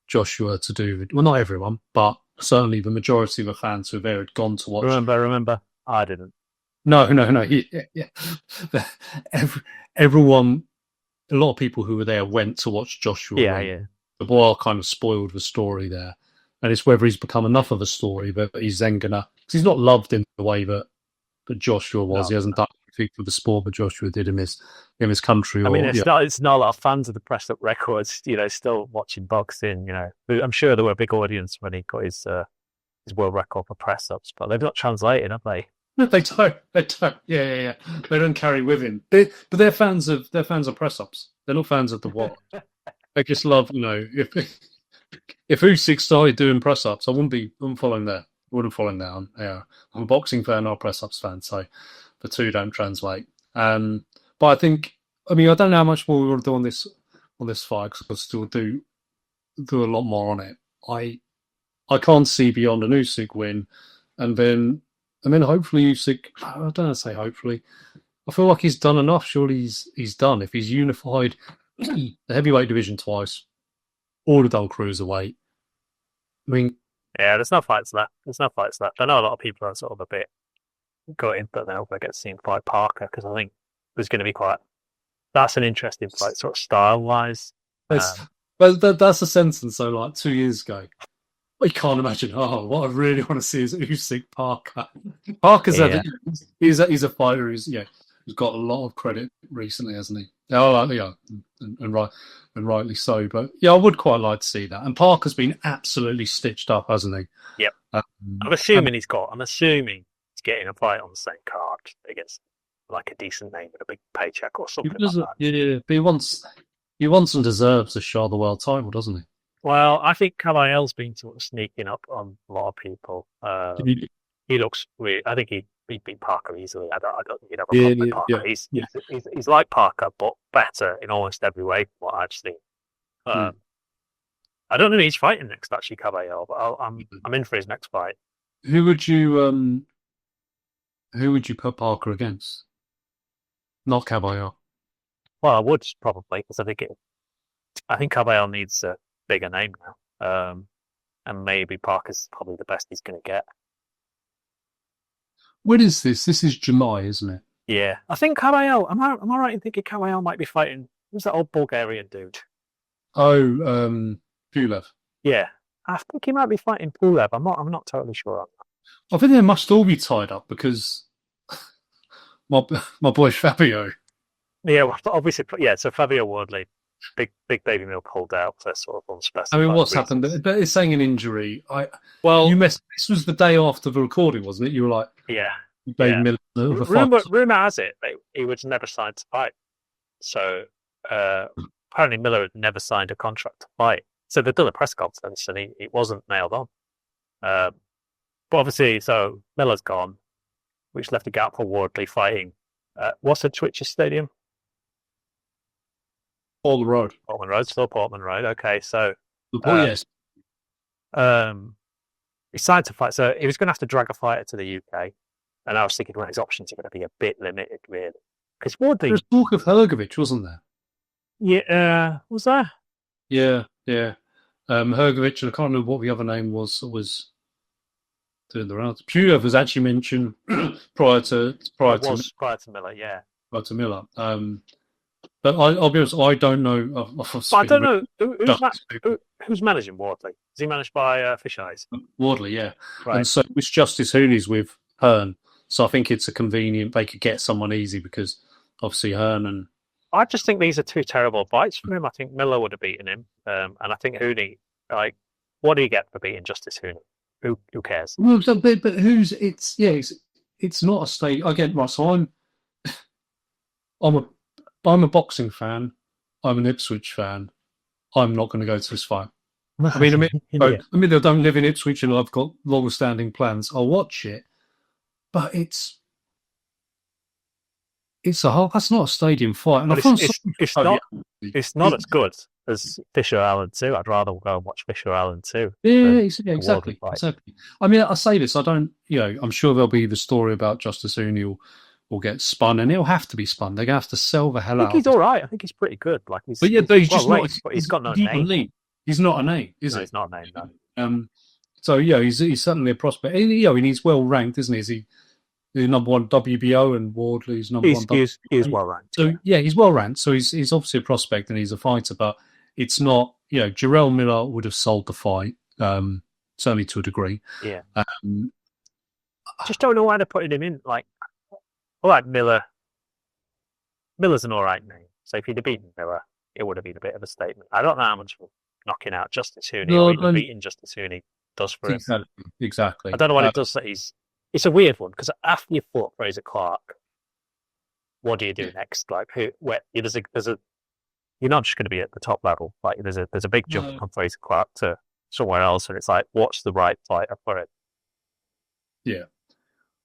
Speaker 2: Joshua to do it. Well, not everyone, but certainly the majority of the fans who were there had gone to watch.
Speaker 1: Remember, I didn't.
Speaker 2: No. Everyone, a lot of people who were there went to watch Joshua.
Speaker 1: Yeah.
Speaker 2: Dubois kind of spoiled the story there. And it's whether he's become enough of a story that he's then gonna, because he's not loved in the way that Joshua was. He hasn't done anything for the sport, but Joshua did in his country.
Speaker 1: I mean, it's not a lot of fans of the press up records, still watching boxing. I'm sure there were a big audience when he got his world record for press ups, but they've not translated, have they?
Speaker 2: No, they don't. Yeah. They don't carry with him. But they're fans of press ups. They're not fans of the what. They just love, if Usyk started doing press ups, I wouldn't follow him there. I wouldn't follow him down. Yeah, I'm a boxing fan, not a press ups fan, so the two don't translate. But I think, I don't know how much more we want to do on this fight, because we'll still do a lot more on it. I can't see beyond an Usyk win, and then hopefully Usyk. I don't know. Say hopefully. I feel like he's done enough. Surely he's done. If he's unified the heavyweight division twice, all the dull cruiserweight.
Speaker 1: Yeah, there's no fights left. I know a lot of people are sort of a bit gutted that they're not going to get to see him fight Parker, because I think there's going to be that's an interesting fight, sort of style-wise.
Speaker 2: But that's a sentence, though, like 2 years ago. I can't imagine, what I really want to see is Usyk Parker. Parker's he's a fighter who's got a lot of credit recently, hasn't he? And rightly so. But I would quite like to see that. And Parker's been absolutely stitched up, hasn't he?
Speaker 1: Yep. I'm assuming he's getting a fight on the same card against like a decent name and a big paycheck or something like that.
Speaker 2: Yeah, but he wants and deserves a shot of the world title, doesn't he?
Speaker 1: Well, I think Cavaill's been sort of sneaking up on a lot of people. He looks weird. I think he beat Parker easily. I don't think he'd have a problem with Parker. He's like Parker, but better in almost every way, from what I've seen. I don't know who he's fighting next, actually, Cavaillon, but I'm in for his next fight.
Speaker 2: Who would you put Parker against? Not Cavaillon.
Speaker 1: Well, I would probably, because I think Cavaillon needs a bigger name now, and maybe Parker's probably the best he's going to get.
Speaker 2: When is this? This is July, isn't it?
Speaker 1: Yeah, I think Cavaillon. Am I right in thinking Cavaillon might be fighting? Who's that old Bulgarian dude?
Speaker 2: Oh, Pulev.
Speaker 1: Yeah, I think he might be fighting Pulev. I'm not totally sure on that.
Speaker 2: I think they must all be tied up because my boy Fabio.
Speaker 1: Yeah, well, obviously, yeah. So Fabio Wardley, big baby mill pulled out for sort of unspecified.
Speaker 2: What's happened? But it's saying an injury. This was the day after the recording, wasn't it? You were like, baby mill.
Speaker 1: Rumor has it that he was never signed to fight. So apparently Miller had never signed a contract to fight. So they've done a press conference and he wasn't nailed on. But obviously, so Miller's gone, which left a gap for Wardley fighting. What's the Twitcher Stadium?
Speaker 2: Portman Road.
Speaker 1: Still Portman Road. Okay, so
Speaker 2: yes.
Speaker 1: He signed to fight, so he was going to have to drag a fighter to the UK. And I was thinking, his options are going to be a bit limited, really. Because Wardley.
Speaker 2: There was talk of Hrgović, wasn't there?
Speaker 1: Yeah, was there?
Speaker 2: Yeah. Hrgović, and I can't remember what the other name was. It was doing the rounds. Pulev was actually mentioned prior to
Speaker 1: Miller, yeah.
Speaker 2: Prior to Miller. But I'll be honest, I don't know.
Speaker 1: But I don't know who's managing Wardley. Is he managed by Fish Eyes?
Speaker 2: Wardley, yeah.
Speaker 1: Right.
Speaker 2: And so it's Justice Hooney's with Hearn. So I think it's a convenient. They could get someone easy because obviously Hearn and.
Speaker 1: I just think these are two terrible fights for him. I think Miller would have beaten him, and I think Hooney. Like, what do you get for beating Justice Hooney? Who cares?
Speaker 2: Well, but who's it's not a state again. Right, so I'm a boxing fan. I'm an Ipswich fan. I'm not going to go to this fight. I mean, I don't live in Ipswich and I've got long-standing plans. I'll watch it, but it's that's not a stadium fight. And
Speaker 1: it's not as good as Fisher Allen 2. I'd rather go and watch Fisher Allen 2.
Speaker 2: Yeah, exactly. I mean, I say this. I don't. I'm sure there'll be the story about Justice Hooney will get spun, and it'll have to be spun. They're gonna have to sell the hell out.
Speaker 1: I think he's all right. I think he's pretty good. Like,
Speaker 2: he's just not.
Speaker 1: But he's got no name.
Speaker 2: He's not a name, is he?
Speaker 1: He's not a name. No.
Speaker 2: So he's certainly a prospect. And, he's well ranked, isn't he? Is he? The number one WBO and Wardley's number one.
Speaker 1: He is well ranked.
Speaker 2: So he's well ranked. So he's obviously a prospect and he's a fighter, but it's not. Jarrell Miller would have sold the fight, certainly to a degree.
Speaker 1: Yeah. I just don't know why they're putting him in. Like, all right, Miller's an all right name. So if he'd have beaten Miller, it would have been a bit of a statement. I don't know how much knocking out Justice Hooney or even beating Justice Hooney does for him.
Speaker 2: Exactly.
Speaker 1: I don't know what it does that It's a weird one because after you fought Fraser Clark, what do you do next? Like, you're not just going to be at the top level. Like, there's a big jump from Fraser Clark to somewhere else, and it's like, what's the right fighter for it?
Speaker 2: Yeah.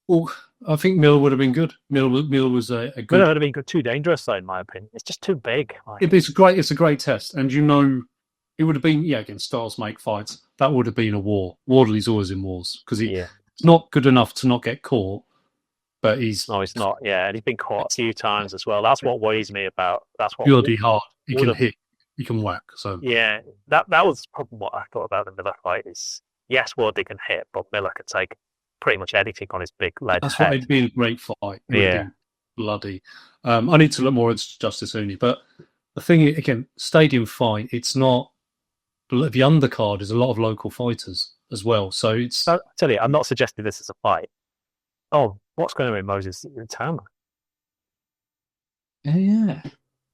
Speaker 2: Well, I think Miller would have been good. Miller was a good.
Speaker 1: Miller would have been good. Too dangerous, though, in my opinion. It's just too big. Like,
Speaker 2: it's a great test, and it would have been against styles make fights. That would have been a war. Wardley's always in wars because he's not good enough to not get caught, but he's
Speaker 1: not. Yeah, and he's been caught a few times as well. That's what worries me about. That's what
Speaker 2: bloody hard. He can hit. He can whack. So
Speaker 1: yeah, that was probably what I thought about the Miller fight. Is yes, Wardley can hit, but Miller can take pretty much anything on his big lead.
Speaker 2: That's why it'd be a great fight. Bloody. I need to look more at Justice Hooney, but the thing again, stadium fight. It's not. The undercard is a lot of local fighters as well. So I
Speaker 1: tell you, I'm not suggesting this is a fight. Oh, what's going on with Moses Tama?
Speaker 2: Yeah.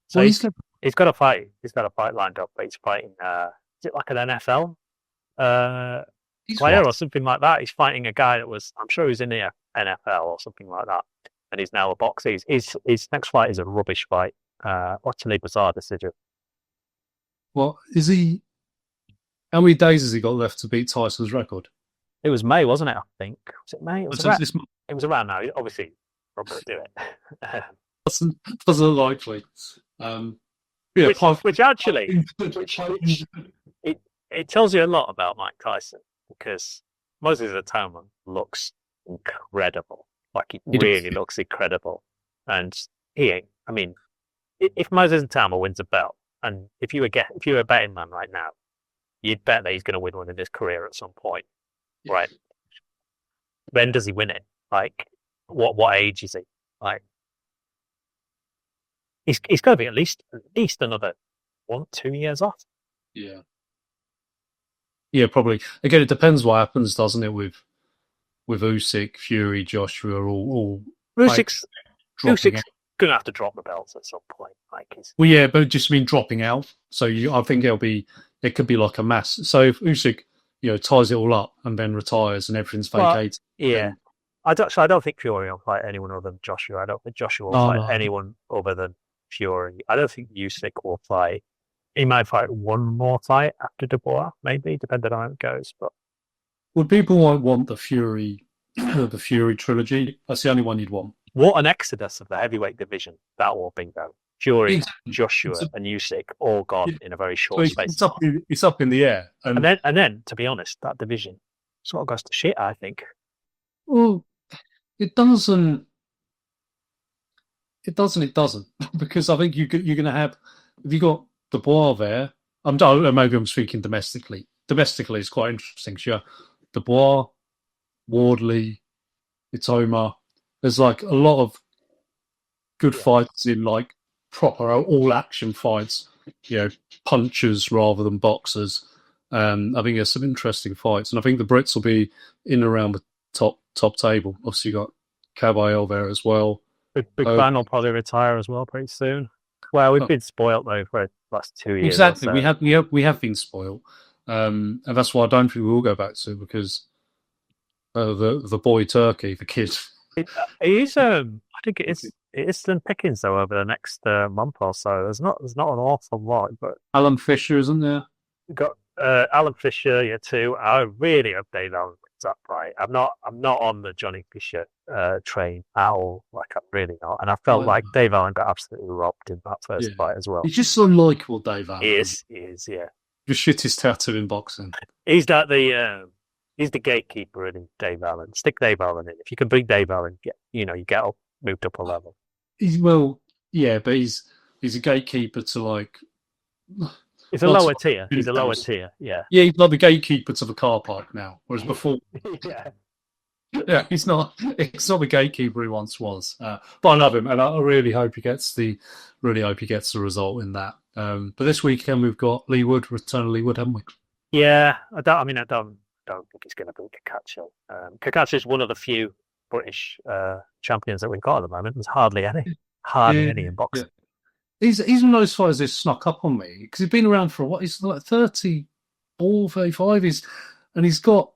Speaker 1: So he's got a fight. He's got a fight lined up, but he's fighting. Is it like an NFL player or something like that? He's fighting a guy that I'm sure he was in the NFL or something like that, and he's now a boxer. His next fight is a rubbish fight. Utterly bizarre decision.
Speaker 2: Well, is he? How many days has he got left to beat Tyson's record?
Speaker 1: It was May, wasn't it? I think. Was it May? It was around now. Obviously, Rob will do it.
Speaker 2: Doesn't likely.
Speaker 1: Which actually, it tells you a lot about Mike Tyson because Moses Atama looks incredible. Like, he really looks incredible. And I mean, if Moses Atama wins a belt, and if you were a betting man right now, you'd bet that he's going to win one in his career at some point, right? When does he win it? Like, what age is he? Like, he's going to be at least another 1-2 years off.
Speaker 2: Yeah, probably. Again, it depends what happens, doesn't it? With Usyk, Fury, Joshua, all
Speaker 1: Usyk's going to have to drop the belts at some point.
Speaker 2: But just dropping out. So I think it could be like a mass. So if Usyk, ties it all up and then retires and everything's vacated.
Speaker 1: Then... I don't think Fury will fight anyone other than Joshua. I don't think Joshua will fight anyone other than Fury. I don't think Usyk will fight. He might fight one more fight after Dubois, maybe, depending on how it goes. But
Speaker 2: would people want the Fury trilogy? That's the only one you'd want.
Speaker 1: What an exodus of the heavyweight division that will be, though. Fury, Joshua, and Usyk all gone in a very short space.
Speaker 2: It's up in the air,
Speaker 1: and then, to be honest, that division sort of goes to shit. I think.
Speaker 2: Well, it doesn't. It doesn't, because I think you're going to have. If you got Dubois there, maybe I'm speaking domestically. Domestically, it's quite interesting. Sure, Dubois, Wardley, Itoma. There's like a lot of good fights in like proper all-action fights, punchers rather than boxers. I think there's some interesting fights, and I think the Brits will be in and around the top table. Obviously, you got Caballero there as well.
Speaker 1: Big Van will probably retire as well pretty soon. Well, we've been spoilt though for the last 2 years.
Speaker 2: Exactly, we have been spoilt, and that's why I don't think we will go back to, because the boy Turkey, the kid.
Speaker 1: He's I think it is slim pickings though over the next month or so. There's not an awful lot, but
Speaker 2: Alan Fisher, isn't there?
Speaker 1: We've got Alan Fisher, too. I really hope Dave Allen wins that fight. I'm not on the Johnny Fisher train at all. Like, I'm really not. And I felt like Dave Allen got absolutely robbed in that first fight as well.
Speaker 2: He's just so likeable, Dave Allen.
Speaker 1: He is, yeah.
Speaker 2: Just shit his tattoo in boxing.
Speaker 1: He's he's the gatekeeper in Dave Allen. Stick Dave Allen in. If you can beat Dave Allen, you get moved up a level.
Speaker 2: But he's a gatekeeper to like.
Speaker 1: It's a lower tier. He's a lower tier. Yeah.
Speaker 2: Yeah, he's like the gatekeeper to the car park now, whereas before. Yeah, he's not the gatekeeper he once was. But I love him, and I really hope he gets the result in that. But this weekend we've got return of Leewood, haven't we?
Speaker 1: Yeah, I don't think he's going to beat Kakacho. Kakacho is one of the few British champions that we've got at the moment. There's hardly any in boxing.
Speaker 2: Yeah. He's one of those fighters that snuck up on me because he's been around for a while. He's like 34, 35. He's got.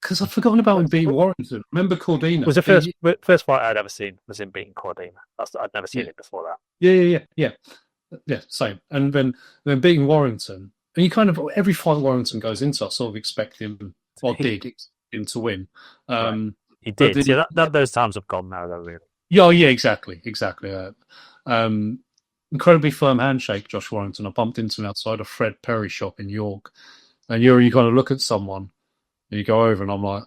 Speaker 2: Because I'd forgotten about him beating Warrington. Remember Cordina?
Speaker 1: It was the first fight I'd ever seen was him beating Cordina. I'd never seen it before that.
Speaker 2: Yeah, same. And then beating Warrington. And you kind of, every fight Warrington goes into, I sort of expect him, did him to win.
Speaker 1: Right. He did. Those times have gone now, though, really.
Speaker 2: Yeah, exactly. Incredibly firm handshake, Josh Warrington. I bumped into him outside a Fred Perry shop in York. And you kind of look at someone, and you go over, and I'm like,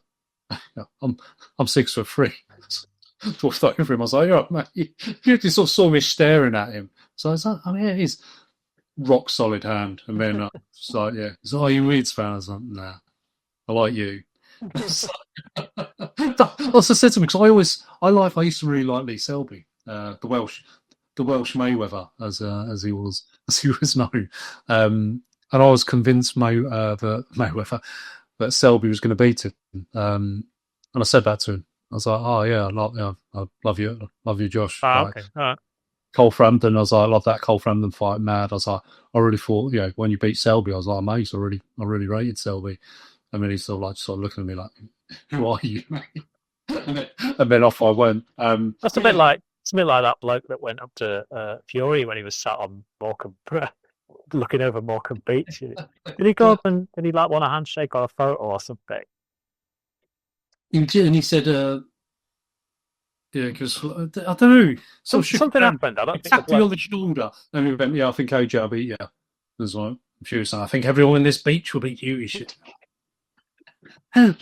Speaker 2: I'm 6'3". Walked over him. I was like, "Oh, mate," you just sort of saw me staring at him. So I was like, he's rock solid hand. And then it's like, yeah, he's like, "Oh, you Leeds fan?" I was like, "Nah, I like you." I also said to him, because I used to really like Lee Selby, the Welsh Mayweather, as he was known. And I was convinced that Selby was going to beat him. And I said that to him. I was like, "Oh yeah, I love you, Josh."
Speaker 1: Okay, all right.
Speaker 2: Cole Frampton, I was like, "I love that Cole Frampton fight, mad." I was like, I really thought, when you beat Selby, I was like, "Mate, I really rated Selby." And then he's sort of looking at me like, "Who are you, mate?" and then off I went.
Speaker 1: That's a bit like that bloke that went up to Fury when he was sat on Morecambe, looking over Morecambe Beach. Did he go up and did he want a handshake or a photo or something?
Speaker 2: And he said, because I don't know,
Speaker 1: something happened. I don't think
Speaker 2: tapped me on the shoulder. And he went, "Yeah, I think AJ will beat you." There's like, I think everyone in this beach will beat you. You should. I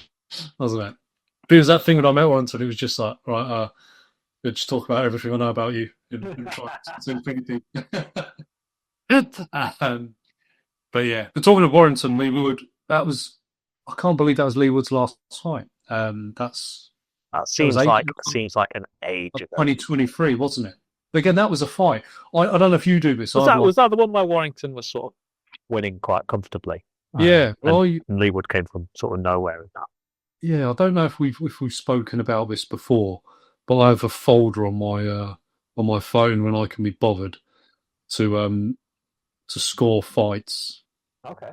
Speaker 2: was like, but it was that thing when I met once, and it was just like, right, we'll just talk about everything I know about you. But yeah, but talking of Warrington, Leewood, I can't believe that was Leewood's last fight. That
Speaker 1: seems like an age ago.
Speaker 2: 2023, wasn't it? But again, that was a fight. I don't know if you do this.
Speaker 1: Was that the one where Warrington was sort of winning quite comfortably?
Speaker 2: Yeah,
Speaker 1: and Leewood came from sort of nowhere in that.
Speaker 2: Yeah, I don't know if we've spoken about this before, but I have a folder on my phone when I can be bothered to score fights.
Speaker 1: Okay.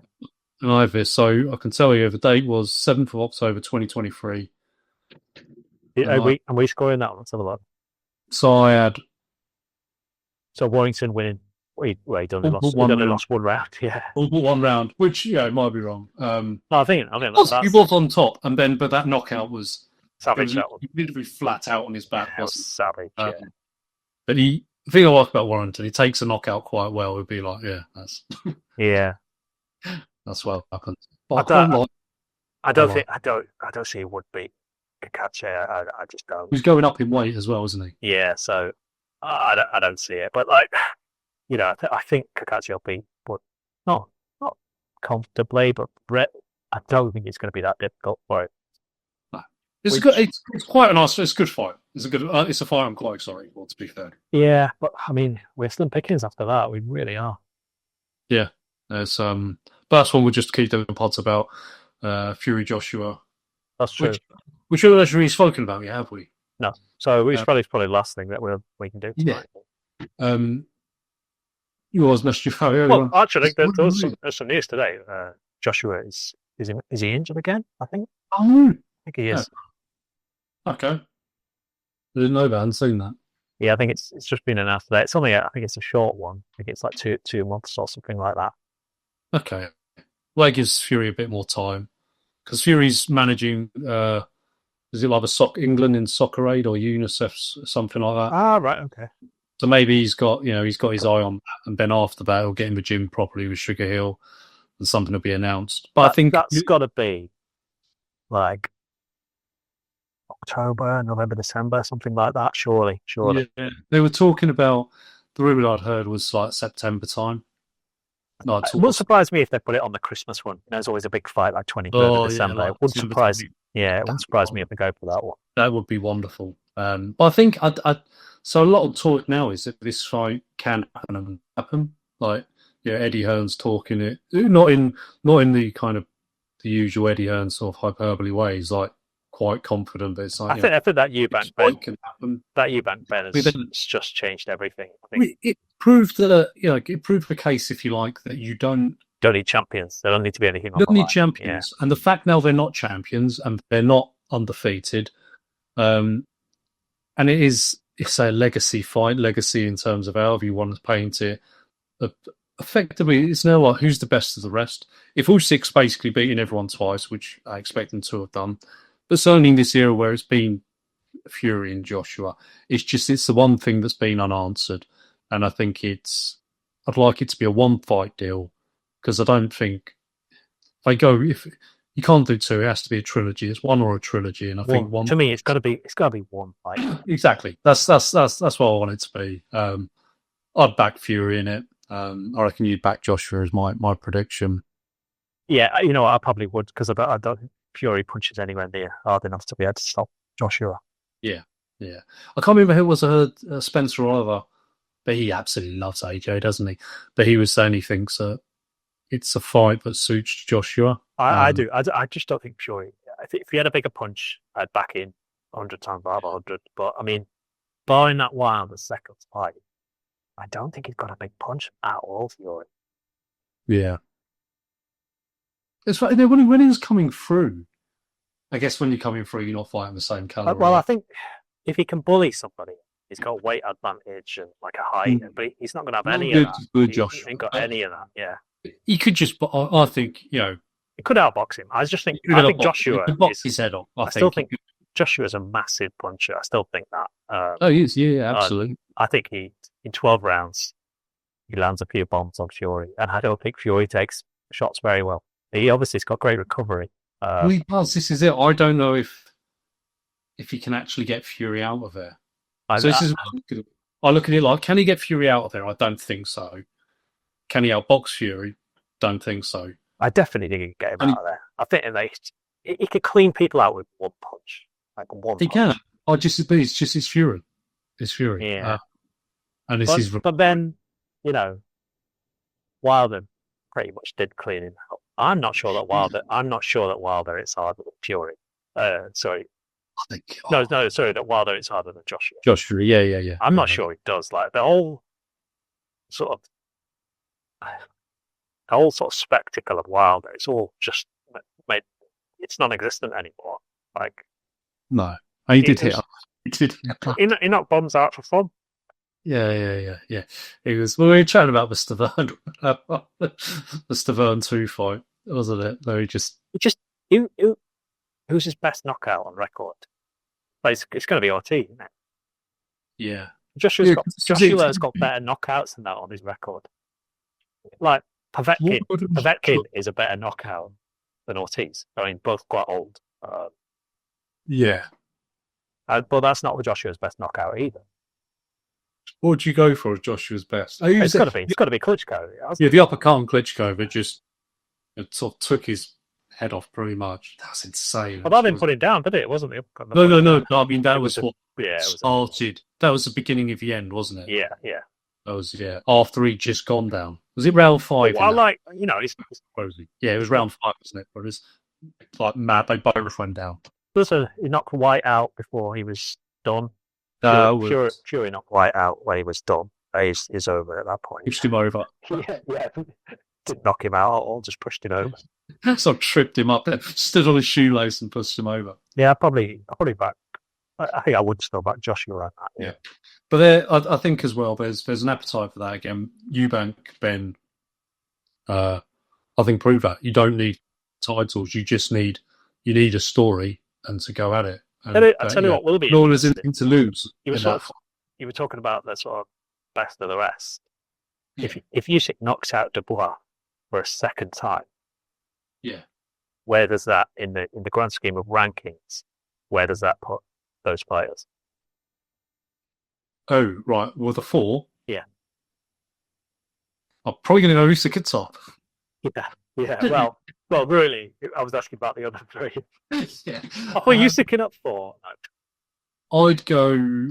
Speaker 2: And I have this, so I can tell you the date was 7th of October 2023.
Speaker 1: Are we scoring that one? Let's have a look.
Speaker 2: So I had.
Speaker 1: So Warrington winning. He only lost one round. Yeah,
Speaker 2: one round, which it might be wrong. No,
Speaker 1: I think
Speaker 2: he was on top, but that knockout was
Speaker 1: savage.
Speaker 2: He literally flat out on his back.
Speaker 1: Was savage. Yeah.
Speaker 2: But the thing I like about Warrington, he takes a knockout quite well. It'd be like, that's that's what happened. But
Speaker 1: I don't see he would beat Kakache. I just don't.
Speaker 2: He's going up in weight as well, isn't he?
Speaker 1: Yeah, so I don't see it. But I think Kakache will beat, but not comfortably. But Brett, I don't think it's going to be that difficult for him.
Speaker 2: It's good. It's quite a nice. It's a good fight. It's a good. It's a fight I'm quite excited for. To be fair.
Speaker 1: Yeah, but I mean, we're slim pickings after that. We really are.
Speaker 2: Yeah. There's but that's one we'll just keep doing pods about. Fury Joshua.
Speaker 1: That's true.
Speaker 2: Which we've actually really spoken about yet, have we?
Speaker 1: No. So it's probably the last thing that we can do tonight.
Speaker 2: Yeah. You always messed your phone.
Speaker 1: Well, actually, there's some news today. Joshua is he injured again? I think.
Speaker 2: Oh,
Speaker 1: I think he is.
Speaker 2: Yeah. Okay. I didn't know that. I hadn't seen that.
Speaker 1: Yeah, I think it's just been announced today. It's only I think it's a short one. I think it's like 2 months or something like that.
Speaker 2: Okay. Well, it gives Fury a bit more time because Fury's managing. Is it like England in Soccer Aid or UNICEF, something like that?
Speaker 1: Ah, right. Okay.
Speaker 2: So maybe he's got his eye on that, and then after that he'll get in the gym properly with Sugar Hill, and something will be announced. But I think
Speaker 1: that's got to be like October, November, December, something like that. Surely.
Speaker 2: Yeah. They were talking about the rumor I'd heard was like September time. No,
Speaker 1: it wouldn't surprise me if they put it on the Christmas one. There's always a big fight like 23rd of December.
Speaker 2: Like
Speaker 1: it wouldn't surprise. Yeah, it wouldn't surprise me if they go for that one.
Speaker 2: That would be wonderful. But I think so a lot of talk now is that this fight can happen. Like, Eddie Hearn's talking it, not in the kind of the usual Eddie Hearn sort of hyperbole way. He's like quite confident, but it's like
Speaker 1: I think that Eubank Ben
Speaker 2: can happen.
Speaker 1: That Eubank Ben has just changed everything. I think
Speaker 2: it proved that it proved the case, if you like, that you don't
Speaker 1: need champions. There don't need to be anything.
Speaker 2: You don't need champions, and the fact now they're not champions and they're not undefeated, and it's a legacy fight, legacy in terms of however you want to paint it. Effectively, it's now like who's the best of the rest. If Usyk basically beating everyone twice, which I expect them to have done, but certainly in this era where it's been Fury and Joshua, it's the one thing that's been unanswered, and I think I'd like it to be a one fight deal. Because I don't think if you can't do two, it has to be a trilogy. It's one or a trilogy, and I think one.
Speaker 1: To me, it's got to be one fight.
Speaker 2: Exactly. That's what I want it to be. I'd back Fury in it. I reckon you'd back Joshua as my prediction.
Speaker 1: Yeah, I probably would because I don't think Fury punches anywhere near hard enough to be able to stop Joshua.
Speaker 2: Yeah. I can't remember who it was. I heard Spencer or Oliver, but he absolutely loves AJ, doesn't he? But he was saying he thinks that it's a fight that suits Joshua.
Speaker 1: I do. I just don't think Fury. If he had a bigger punch, I'd back in 100 times out of 100. But I mean, barring that Wilder second fight, I don't think he's got a big punch at all, Fury.
Speaker 2: Yeah. It's like when he was coming through. I guess when you're coming through, you're not fighting the same caliber.
Speaker 1: Well, I think if he can bully somebody, he's got weight advantage and like a height, but he's not going to have any of that. He ain't got any of that. Yeah.
Speaker 2: He could just, I think,
Speaker 1: he could outbox him. I think Joshua
Speaker 2: could box his head off. I
Speaker 1: still think Joshua's a massive puncher. I still think that.
Speaker 2: He is. Yeah, absolutely.
Speaker 1: I think in 12 rounds, he lands a few bombs on Fury, and I don't think Fury takes shots very well. He obviously has got great recovery.
Speaker 2: Well, he does. This is it. I don't know if he can actually get Fury out of there. I look at it like, can he get Fury out of there? I don't think so. Can he outbox Fury? Don't think so.
Speaker 1: I definitely think he can get him out of there. I think he could clean people out with one punch.
Speaker 2: He can. It's just his Fury. It's Fury.
Speaker 1: Yeah.
Speaker 2: And this is.
Speaker 1: But then, Wilder pretty much did clean him out. I'm not sure that Wilder is harder than Fury. Sorry.
Speaker 2: I think.
Speaker 1: No, sorry, that Wilder is harder than Joshua.
Speaker 2: Joshua, yeah.
Speaker 1: I'm not sure he does. Like the whole sort of spectacle of Wilder, it's all just made. It's non-existent anymore. Like,
Speaker 2: no, he did hit.
Speaker 1: He knocked bombs out for fun.
Speaker 2: Yeah. It was. We were chatting about the Stavern 2 fight, wasn't it? No,
Speaker 1: who's his best knockout on record? Like, it's going to be Ortiz, isn't it?
Speaker 2: Yeah.
Speaker 1: Joshua's got better knockouts than that on his record. Like Povetkin is a better knockout than Ortiz. I mean, both quite old.
Speaker 2: Yeah.
Speaker 1: But that's not Joshua's best knockout either.
Speaker 2: What would you go for as Joshua's best?
Speaker 1: It's got to be Klitschko.
Speaker 2: Yeah, the uppercut on Klitschko, but just sort of took his head off pretty much. That's insane.
Speaker 1: Well, that didn't put him down, did it? It wasn't the uppercut.
Speaker 2: No. I mean, that was what
Speaker 1: it
Speaker 2: started. That was the beginning of the end, wasn't it?
Speaker 1: Yeah.
Speaker 2: That was after he'd just gone down. Was it round 5?
Speaker 1: Well, I like he's
Speaker 2: yeah, it was round 5, wasn't it? But it was like mad. They both went down.
Speaker 1: He knocked White out before he was done. Fury knocked White out when he was done. He's over at that point.
Speaker 2: Pushed him over.
Speaker 1: Yeah. Didn't knock him out at all, just pushed him over.
Speaker 2: So I tripped him up there, stood on his shoelace and pushed him over.
Speaker 1: Yeah, I'll probably back. I think I would still back Joshua on that.
Speaker 2: Yeah. But I think as well, there's an appetite for that again. Eubank, Ben, I think prove that. You don't need titles. You just need a story and to go at it. And,
Speaker 1: I tell you what will be.
Speaker 2: Nor is anything to lose.
Speaker 1: You were talking about the sort of best of the rest. Yeah. If Usyk knocks out Dubois for a second time, where does that in the grand scheme of rankings? Where does that put those players?
Speaker 2: Oh right, well the 4.
Speaker 1: Yeah,
Speaker 2: I'm probably going to go Usyk at top.
Speaker 1: Yeah. Well, really, I was asking about the other 3.
Speaker 2: Yeah.
Speaker 1: Well, Usyk up 4.
Speaker 2: I'd go.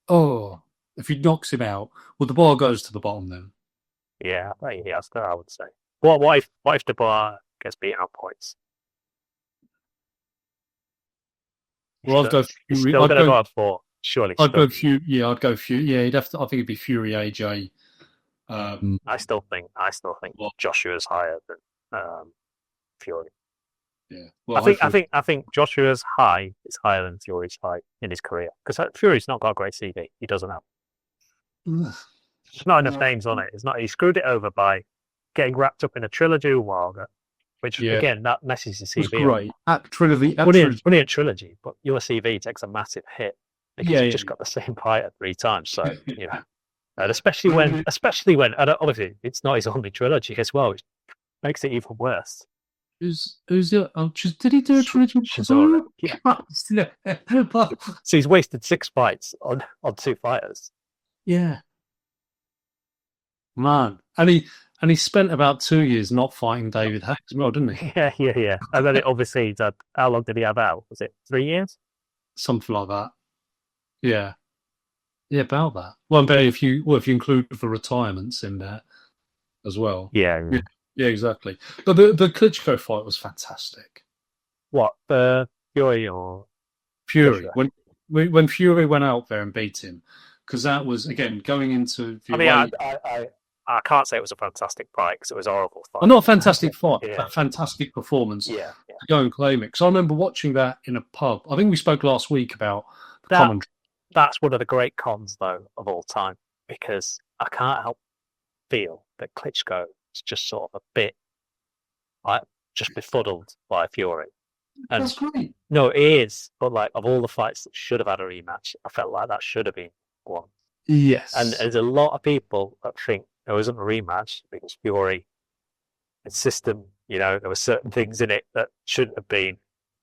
Speaker 2: Oh, if he knocks him out, well, the bar goes to the bottom then.
Speaker 1: Yeah, he has to, I would say. What if Dubois gets beaten on points?
Speaker 2: Well, I'd go Fury.
Speaker 1: He's still going to go up 4, surely.
Speaker 2: I'd go Fury. Yeah, I'd go Fury. Yeah, I think it'd be Fury, AJ.
Speaker 1: I still think Joshua's higher than Fury.
Speaker 2: Yeah, well,
Speaker 1: I think Joshua's high is higher than Fury's high in his career because Fury's not got a great CV. He doesn't have. There's not enough names on it. It's not. He screwed it over by getting wrapped up in a trilogy with Wilder, which again that messes his CV.
Speaker 2: Great.
Speaker 1: Brilliant trilogy, but your CV takes a massive hit because you just got the same fighter 3 times. So and especially when and obviously it's not his only trilogy as well, which makes it even worse.
Speaker 2: Who's did he do a trilogy?
Speaker 1: So he's wasted 6 fights on 2 fighters.
Speaker 2: Yeah, man, and he spent about 2 years not fighting David Hack as well, didn't he?
Speaker 1: Yeah. And then obviously he's had, how long did he have out? Was it 3 years?
Speaker 2: Something like that. Yeah, about that. Well, if you include the retirements in there as well.
Speaker 1: Yeah,
Speaker 2: exactly. But the Klitschko fight was fantastic.
Speaker 1: What, Fury or
Speaker 2: Fury? When Fury went out there and beat him, because that was again going into.
Speaker 1: I can't say it was a fantastic fight because it was a horrible fight.
Speaker 2: Not a fantastic fight, but a fantastic performance.
Speaker 1: Yeah.
Speaker 2: To go and claim it. Because I remember watching that in a pub. I think we spoke last week about the commentary.
Speaker 1: That's one of the great cons, though, of all time, because I can't help feel that Klitschko is just sort of a bit just befuddled by Fury. And
Speaker 2: that's great.
Speaker 1: No, it is. But of all the fights that should have had a rematch, I felt like that should have been one.
Speaker 2: Yes.
Speaker 1: And there's a lot of people that think there wasn't a rematch because Fury, its system, there were certain things in it that shouldn't have been.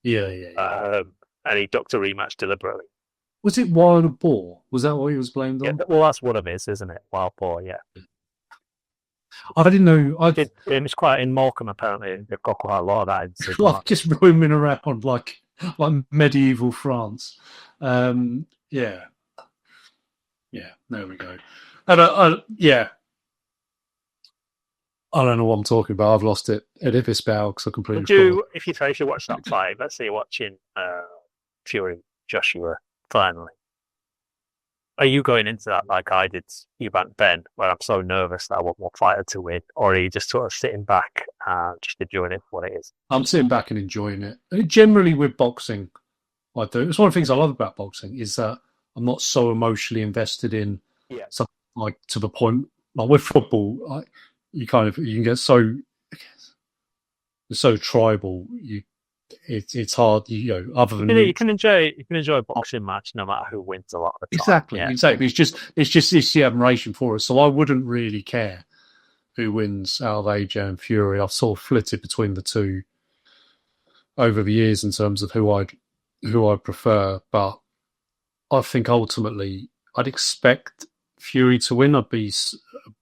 Speaker 2: Yeah.
Speaker 1: And he ducked a rematch deliberately.
Speaker 2: Was it Wild Boar? Was that what he was blamed on?
Speaker 1: Yeah, well, that's one of his, isn't it? Wild Boar, yeah.
Speaker 2: I didn't know.
Speaker 1: It's quite in Morecambe, apparently. They've got quite a lot of that.
Speaker 2: Like just roaming around like medieval France. Yeah. There we go. And I don't know what I'm talking about. I've lost it at Ibis Bow because I completely.
Speaker 1: If you should watch that fight, let's say you're watching Fury Joshua finally. Are you going into that like I did Eubank Ben, where I'm so nervous that I want one fighter to win, or are you just sort of sitting back and just enjoying it for what it is? I'm
Speaker 2: sitting back and enjoying it. Generally, with boxing, I do. It's one of the things I love about boxing is that I'm not so emotionally invested in something like to the point. Like with football, you can get so tribal. It's hard, other than
Speaker 1: you can enjoy a boxing match no matter who wins a lot of the
Speaker 2: time. Exactly. It's just the admiration for it. So I wouldn't really care who wins out of AJ and Fury. I've sort of flitted between the two over the years in terms of who I prefer, but I think ultimately I'd expect Fury to win.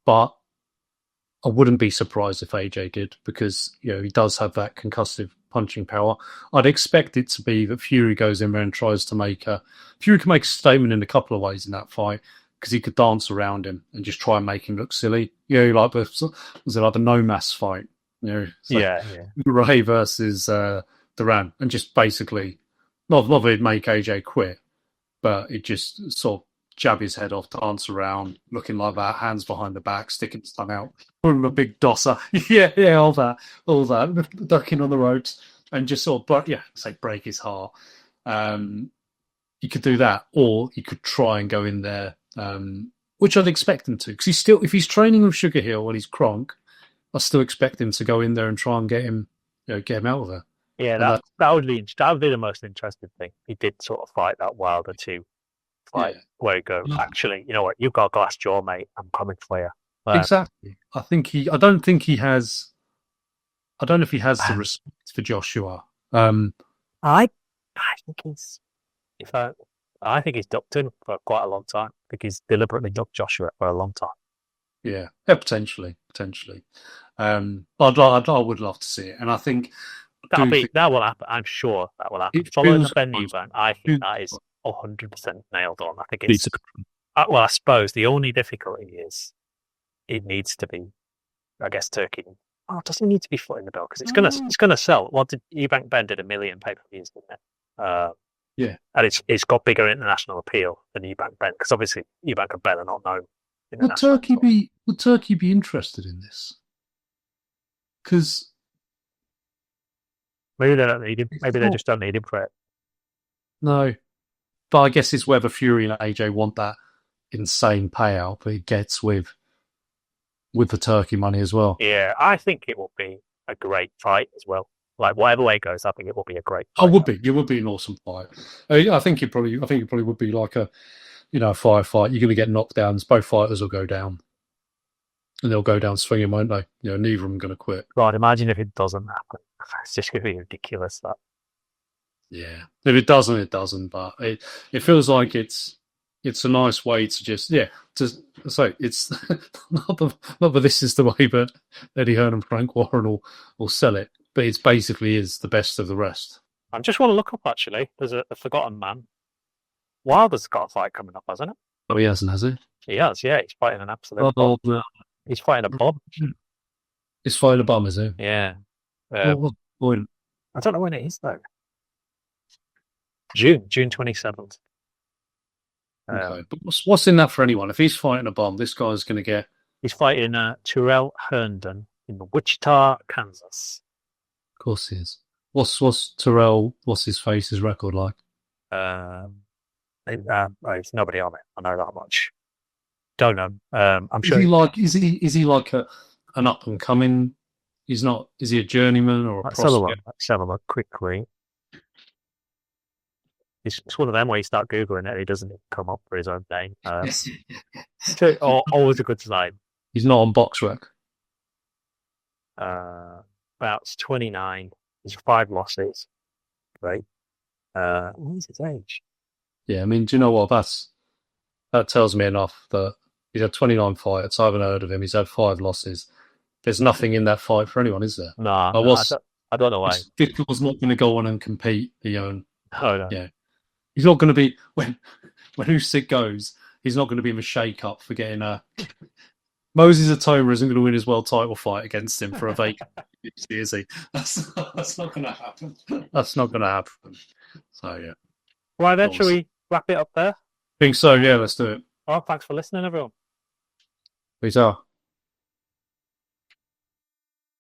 Speaker 2: But I wouldn't be surprised if AJ did because he does have that concussive punching power. I'd expect it to be that Fury goes in there and tries to Fury can make a statement in a couple of ways in that fight because he could dance around him and just try and make him look silly. Like was it like the No Mass fight? Ray versus Duran, and just basically not that it'd make AJ quit, but it just sort of jab his head off, dance around, looking like that, hands behind the back, sticking his tongue out, putting him a big dosser. all that, ducking on the ropes, and just sort of, break his heart. You could do that, or you could try and go in there, which I'd expect him to, because if he's training with Sugar Hill and he's Kronk, I still expect him to go in there and try and get him out of there.
Speaker 1: Yeah, that would be the most interesting thing. He did sort of fight that Wilder 2 fight where he goes, actually, you know what, you've got a glass jaw, mate. I'm coming for you.
Speaker 2: Exactly. I don't know if he has the respect for Joshua.
Speaker 1: I think I think he's ducked him for quite a long time. I think he's deliberately ducked Joshua for a long time.
Speaker 2: Yeah, potentially. I would love to see it, and I think
Speaker 1: that will happen. I'm sure that will happen. Following the Ben Eubank, I think that is 100% nailed on. I think it's. I suppose the only difficulty is it needs to be, I guess, Turkey. Oh, it doesn't need to be footing the bill because it's gonna sell. Well, Eubank Ben did 1 million pay-per-views, didn't it? And it's got bigger international appeal than Eubank Ben because obviously Eubank and Ben are not known.
Speaker 2: Would Turkey be interested in this? Because
Speaker 1: maybe they don't need him. Maybe they just don't need him for it.
Speaker 2: No, but I guess it's whether Fury and AJ want that insane payout that he gets with the Turkey money as well.
Speaker 1: Yeah, I think it will be a great fight as well. Like whatever way it goes, I think it will be a great fight.
Speaker 2: It would be an awesome fight. I think it probably would be like a firefight. You're going to get knockdowns. Both fighters will go down. And they'll go down swinging, won't they? Neither of them are going to quit.
Speaker 1: Right, imagine if it doesn't happen. It's just going to be ridiculous, that.
Speaker 2: Yeah. If it doesn't, it doesn't. But it feels like it's a nice way to just, it's not that this is the way that Eddie Hearn and Frank Warren will sell it, but it basically is the best of the rest.
Speaker 1: I just want to look up, actually. There's a forgotten man. Wilder's got a fight coming up, hasn't it?
Speaker 2: Oh, he hasn't, has he?
Speaker 1: He has, yeah. He's fighting an absolute bomb.
Speaker 2: No.
Speaker 1: He's fighting a bomb.
Speaker 2: He's fighting a bomb, is he?
Speaker 1: Yeah.
Speaker 2: I
Speaker 1: don't know when it is, though. June 27th.
Speaker 2: Okay. But what's in that for anyone? If he's fighting a bomb, this guy's going to get...
Speaker 1: He's fighting Terrell Herndon in Wichita, Kansas.
Speaker 2: Of course he is. What's Terrell, what's his record like?
Speaker 1: There's nobody on it. I know that much. Don't know. I'm sure.
Speaker 2: Is he like an up and coming? Is he a journeyman or a prospect?
Speaker 1: Let's have a look quickly. It's one of them where you start Googling it, he doesn't come up for his own name. Always a good sign.
Speaker 2: He's not on BoxRec.
Speaker 1: About 29. He's 5 losses. Right. What is his age?
Speaker 2: Yeah, I mean, do you know what? That tells me enough that he's had 29 fights. I haven't heard of him. He's had 5 losses. There's nothing in that fight for anyone, is there?
Speaker 1: No, I don't know why.
Speaker 2: Dickle's not going to go on and compete.
Speaker 1: No.
Speaker 2: Yeah. He's not going to be, when Usyk goes, he's not going to be in a shake-up for getting Moses Atoma isn't going to win his world title fight against him for a vacant, is he? That's not going to happen. That's not going to happen. So, yeah.
Speaker 1: Right then, shall we wrap it up there?
Speaker 2: I think so, yeah, let's do it.
Speaker 1: Oh, thanks for listening, everyone.
Speaker 2: Peace out.